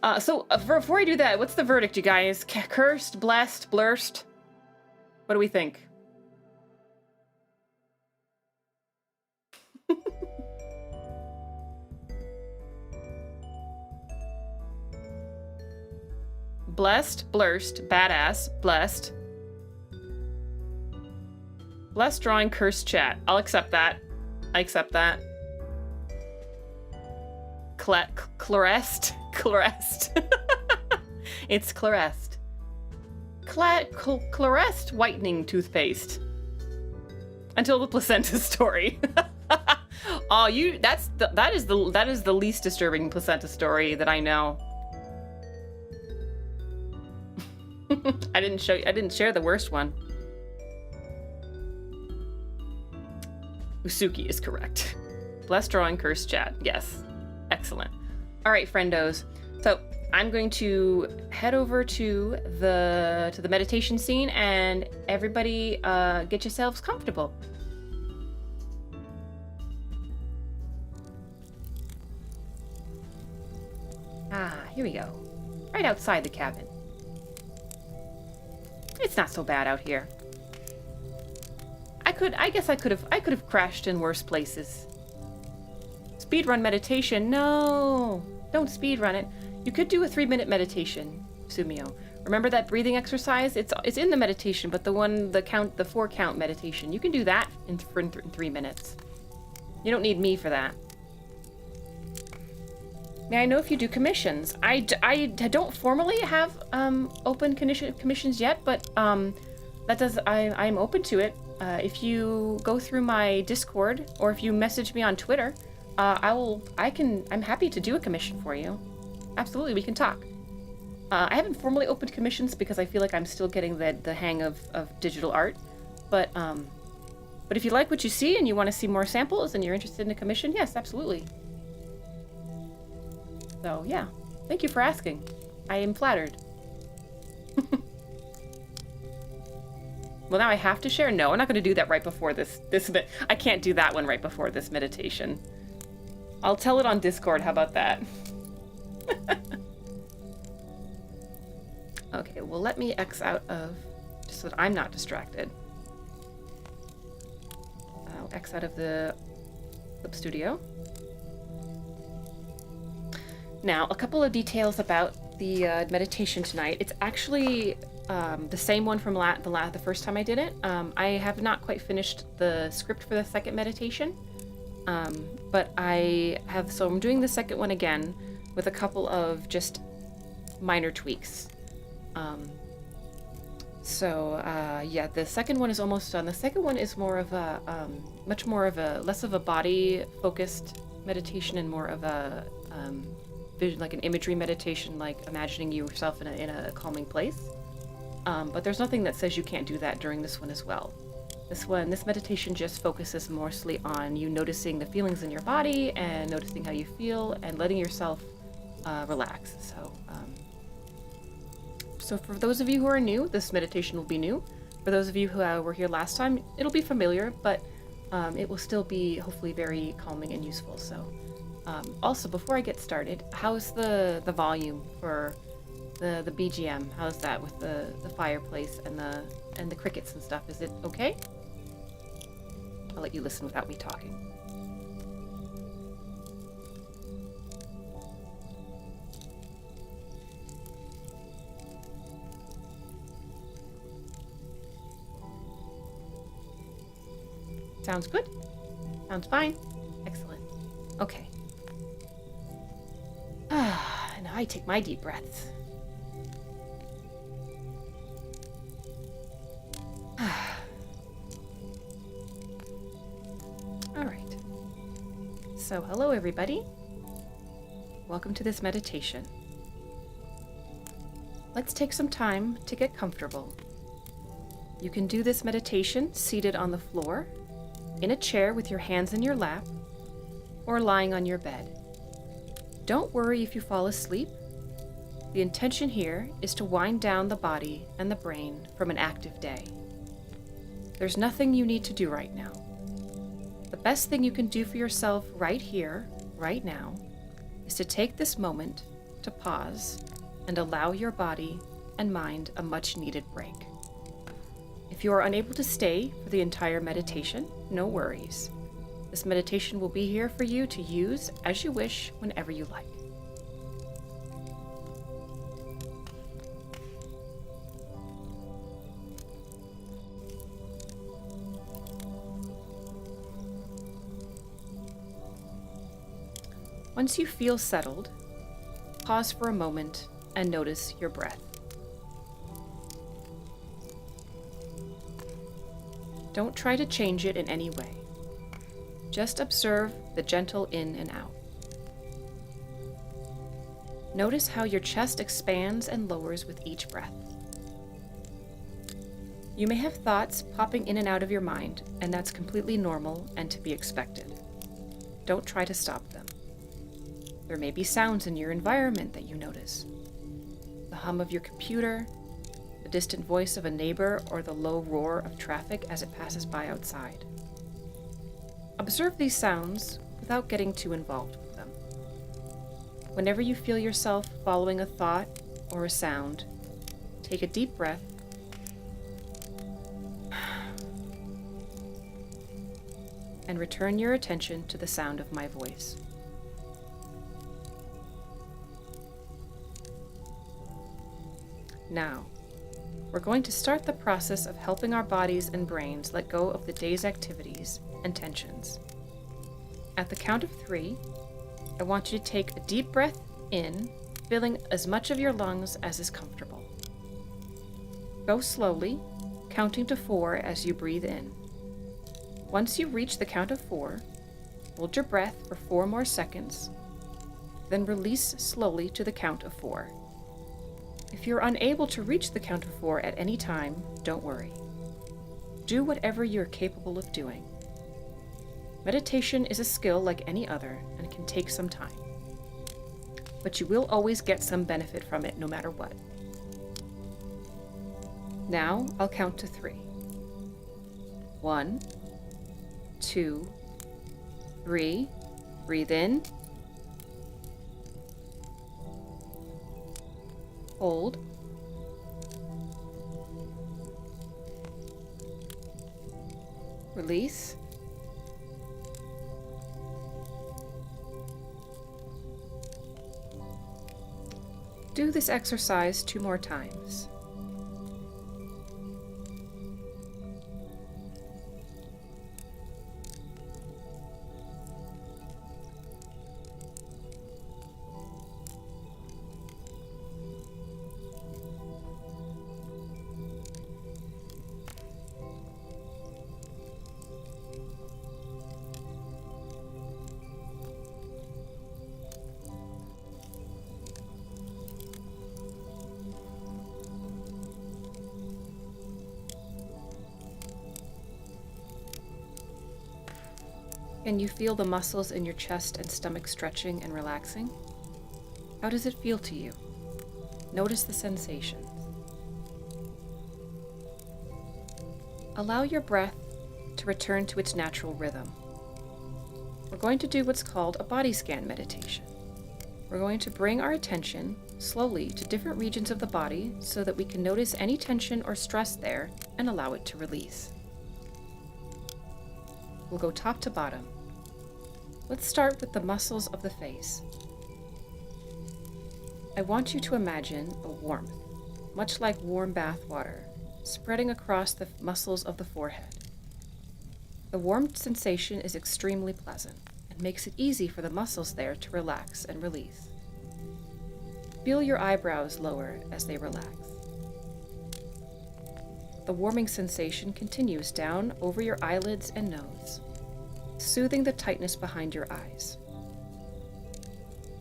Before I do that, what's the verdict, you guys? Cursed, blessed, blursed? What do we think? Blessed, blursed, badass, blessed. Blessed drawing, cursed chat. I'll accept that. I accept that. Clarest. It's Clarest. Clarest whitening toothpaste. Until the placenta story. Oh, that is the least disturbing placenta story that I know. I didn't share the worst one. Usuki is correct. Blessed drawing, cursed chat. Yes. Excellent. All right, friendos. So I'm going to head over to the meditation scene, and everybody get yourselves comfortable. Here we go. Right outside the cabin. It's not so bad out here. I guess I could have crashed in worse places. Speedrun meditation. No, don't speedrun it. You could do a 3-minute meditation, Sumio. Remember that breathing exercise? It's in the meditation, but the 4-count meditation. You can do that in 3 minutes. You don't need me for that. May I know if you do commissions? I don't formally have open commissions yet, but I'm open to it. If you go through my Discord or if you message me on Twitter, I'm happy to do a commission for you. Absolutely, we can talk. I haven't formally opened commissions because I feel like I'm still getting the hang of digital art, but if you like what you see and you want to see more samples and you're interested in a commission, yes, absolutely. So yeah, thank you for asking. I am flattered. Well, now I have to share? No, I'm not going to do that right before this. I can't do that one right before this meditation. I'll tell it on Discord. How about that? Okay, well, let me X out of, just so that I'm not distracted. I'll X out of the Clip Studio. Now, a couple of details about the meditation tonight. It's actually the same one from the first time I did it. I have not quite finished the script for the second meditation, but so I'm doing the second one again with a couple of just minor tweaks. Yeah, the second one is almost done. The second one is more of a less of a body focused meditation and more of a vision, like an imagery meditation, like imagining yourself in a calming place. But there's nothing that says you can't do that during this one as well. This meditation just focuses mostly on you noticing the feelings in your body and noticing how you feel and letting yourself relax. So for those of you who are new, this meditation will be new. For those of you who were here last time, it'll be familiar, but it will still be hopefully very calming and useful. So also, before I get started, how's the volume for the BGM? How's that with the fireplace and the crickets and stuff? Is it okay? I'll let you listen without me talking. Sounds good? Sounds fine? Excellent. Okay. Now I take my deep breaths. All right. So, hello everybody. Welcome to this meditation. Let's take some time to get comfortable. You can do this meditation seated on the floor, in a chair with your hands in your lap, or lying on your bed. Don't worry if you fall asleep. The intention here is to wind down the body and the brain from an active day. There's nothing you need to do right now. The best thing you can do for yourself right here, right now, is to take this moment to pause and allow your body and mind a much-needed break. If you are unable to stay for the entire meditation, no worries. This meditation will be here for you to use as you wish whenever you like. Once you feel settled, pause for a moment and notice your breath. Don't try to change it in any way. Just observe the gentle in and out. Notice how your chest expands and lowers with each breath. You may have thoughts popping in and out of your mind, and that's completely normal and to be expected. Don't try to stop them. There may be sounds in your environment that you notice. The hum of your computer, the distant voice of a neighbor, or the low roar of traffic as it passes by outside. Observe these sounds without getting too involved with them. Whenever you feel yourself following a thought or a sound, take a deep breath and return your attention to the sound of my voice. Now, we're going to start the process of helping our bodies and brains let go of the day's activities and tensions. At the count of 3, I want you to take a deep breath in, filling as much of your lungs as is comfortable. Go slowly, counting to 4 as you breathe in. Once you reach the count of 4, hold your breath for 4 more seconds, then release slowly to the count of 4. If you're unable to reach the count of 4 at any time, don't worry. Do whatever you're capable of doing. Meditation is a skill like any other and can take some time. But you will always get some benefit from it no matter what. Now I'll count to 3. 1, 2, 3. Breathe in. Hold. Release. Do this exercise 2 more times. Can you feel the muscles in your chest and stomach stretching and relaxing? How does it feel to you? Notice the sensations. Allow your breath to return to its natural rhythm. We're going to do what's called a body scan meditation. We're going to bring our attention slowly to different regions of the body so that we can notice any tension or stress there and allow it to release. We'll go top to bottom. Let's start with the muscles of the face. I want you to imagine a warmth, much like warm bath water, spreading across the muscles of the forehead. The warm sensation is extremely pleasant and makes it easy for the muscles there to relax and release. Feel your eyebrows lower as they relax. The warming sensation continues down over your eyelids and nose, soothing the tightness behind your eyes.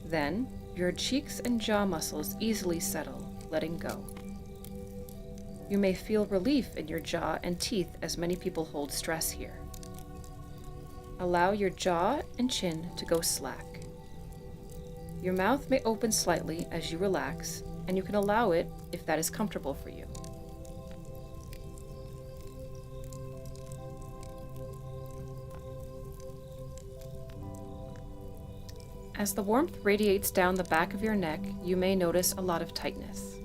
Then, your cheeks and jaw muscles easily settle, letting go. You may feel relief in your jaw and teeth as many people hold stress here. Allow your jaw and chin to go slack. Your mouth may open slightly as you relax, and you can allow it if that is comfortable for you. As the warmth radiates down the back of your neck, you may notice a lot of tightness.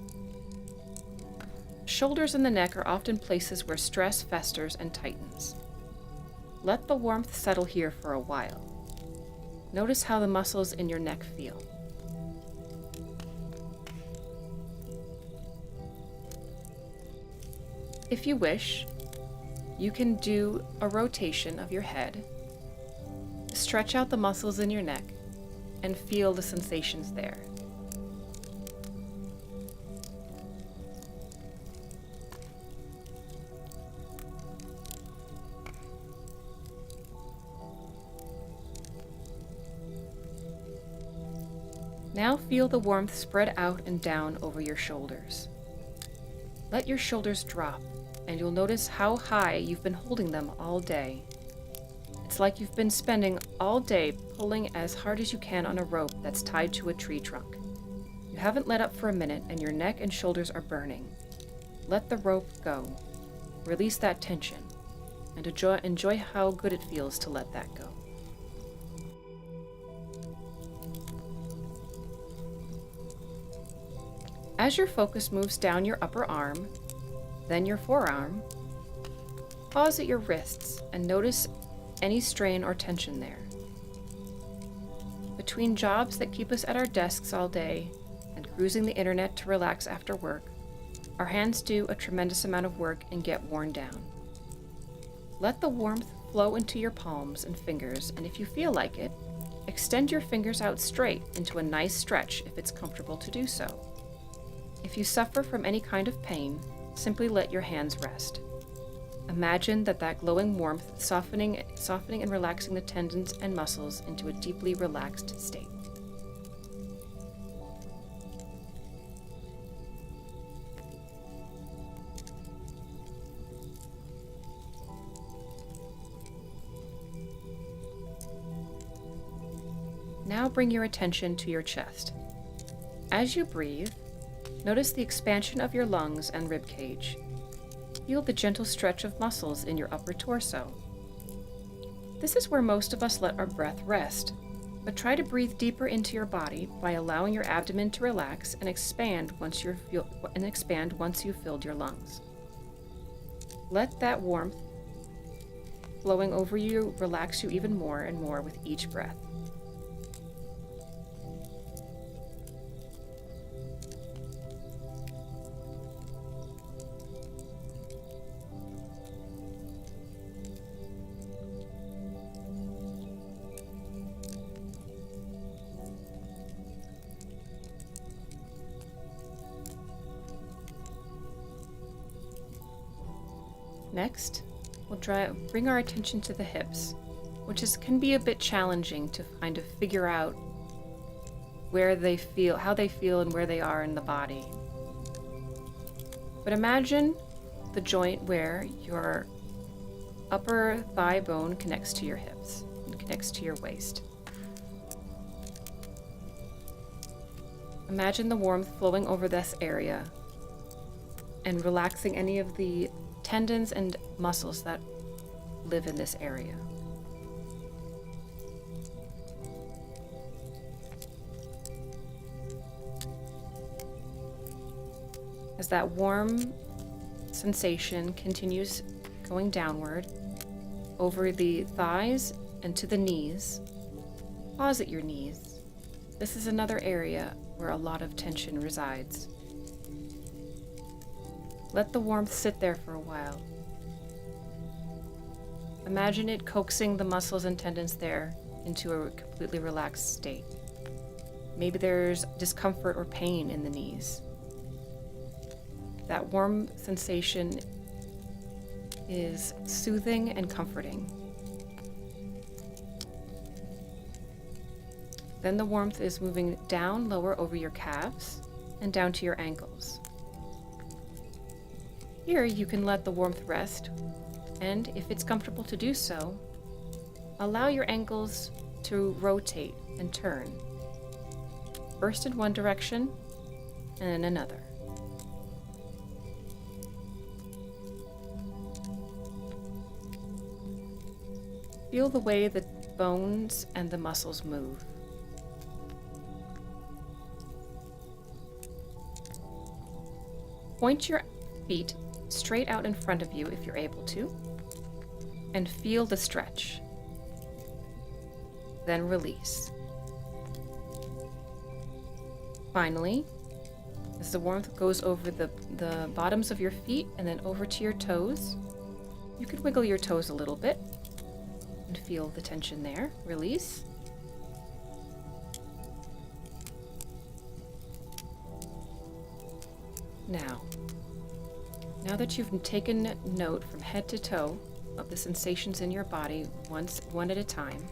Shoulders and the neck are often places where stress festers and tightens. Let the warmth settle here for a while. Notice how the muscles in your neck feel. If you wish, you can do a rotation of your head, stretch out the muscles in your neck, and feel the sensations there. Now feel the warmth spread out and down over your shoulders. Let your shoulders drop, and you'll notice how high you've been holding them all day. It's like you've been spending all day pulling as hard as you can on a rope that's tied to a tree trunk. You haven't let up for a minute, and your neck and shoulders are burning. Let the rope go. Release that tension, and enjoy how good it feels to let that go. As your focus moves down your upper arm, then your forearm, pause at your wrists and notice any strain or tension there. Between jobs that keep us at our desks all day and cruising the internet to relax after work, our hands do a tremendous amount of work and get worn down. Let the warmth flow into your palms and fingers, and if you feel like it, extend your fingers out straight into a nice stretch if it's comfortable to do so. If you suffer from any kind of pain, simply let your hands rest. Imagine that glowing warmth softening and relaxing the tendons and muscles into a deeply relaxed state. Now bring your attention to your chest. As you breathe, notice the expansion of your lungs and rib cage. Feel the gentle stretch of muscles in your upper torso. This is where most of us let our breath rest, but try to breathe deeper into your body by allowing your abdomen to relax and expand once you've filled your lungs. Let that warmth flowing over you relax you even more and more with each breath. Next, we'll bring our attention to the hips, which can be a bit challenging to kind of figure out how they feel and where they are in the body. But imagine the joint where your upper thigh bone connects to your hips and connects to your waist. Imagine the warmth flowing over this area and relaxing any of the tendons and muscles that live in this area. As that warm sensation continues going downward over the thighs and to the knees, pause at your knees. This is another area where a lot of tension resides. Let the warmth sit there for a while. Imagine it coaxing the muscles and tendons there into a completely relaxed state. Maybe there's discomfort or pain in the knees. That warm sensation is soothing and comforting. Then the warmth is moving down lower over your calves and down to your ankles. Here you can let the warmth rest, and if it's comfortable to do so, allow your ankles to rotate and turn, first in one direction and in another. Feel the way the bones and the muscles move. Point your feet straight out in front of you if you're able to, and feel the stretch. Then release. Finally, as the warmth goes over the bottoms of your feet and then over to your toes, you could wiggle your toes a little bit and feel the tension there. Release. Now that you've taken note from head to toe of the sensations in your body one at a time,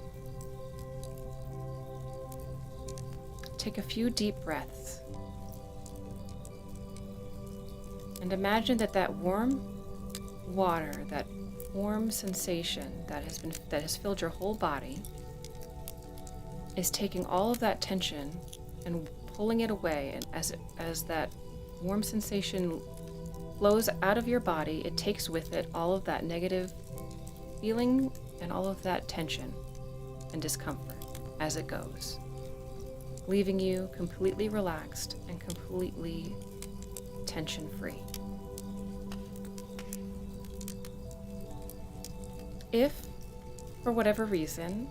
take a few deep breaths and imagine that warm water, that warm sensation that has filled your whole body, is taking all of that tension and pulling it away. And as that warm sensation flows out of your body, it takes with it all of that negative feeling and all of that tension and discomfort as it goes, leaving you completely relaxed and completely tension-free. If, for whatever reason,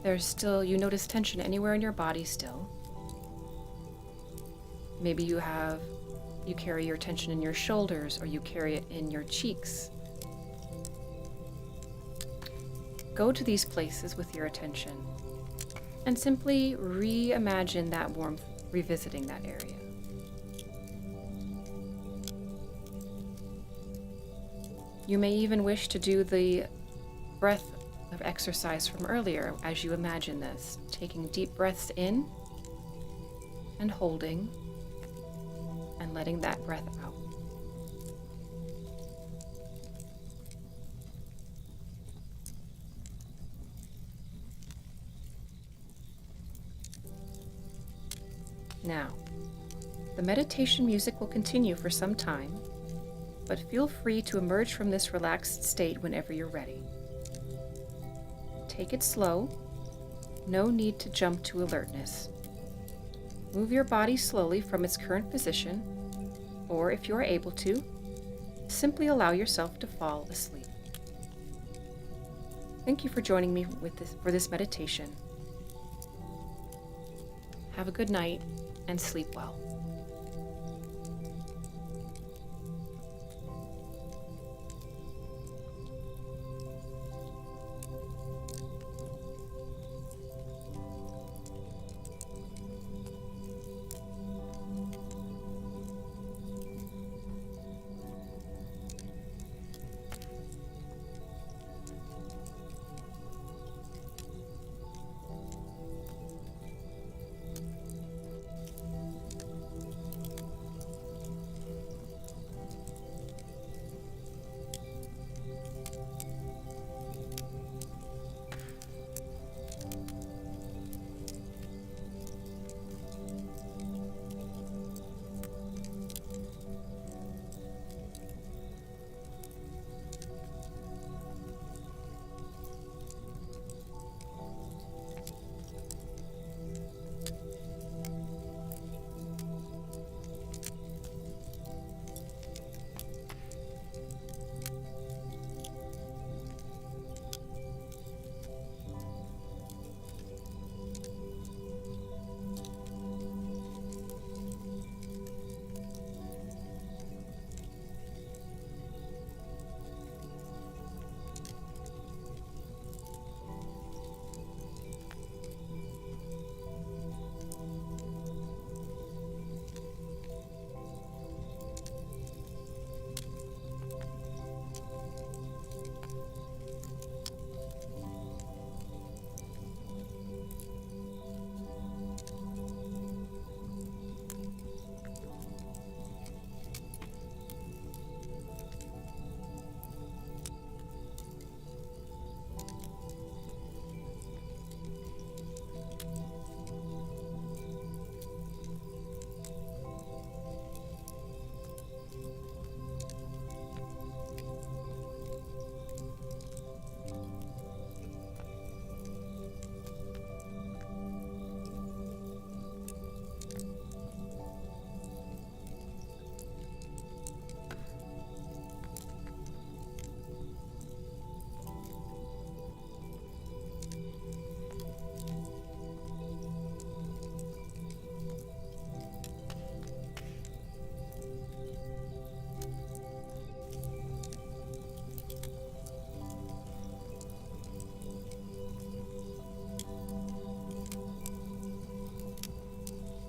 you notice tension anywhere in your body still, maybe you carry your tension in your shoulders or you carry it in your cheeks, go to these places with your attention and simply reimagine that warmth revisiting that area. You may even wish to do the breath of exercise from earlier as you imagine this, taking deep breaths in and holding and letting that breath out. Now, the meditation music will continue for some time, but feel free to emerge from this relaxed state whenever you're ready. Take it slow, no need to jump to alertness. Move your body slowly from its current position, or if you are able to, simply allow yourself to fall asleep. Thank you for joining me for this meditation. Have a good night and sleep well.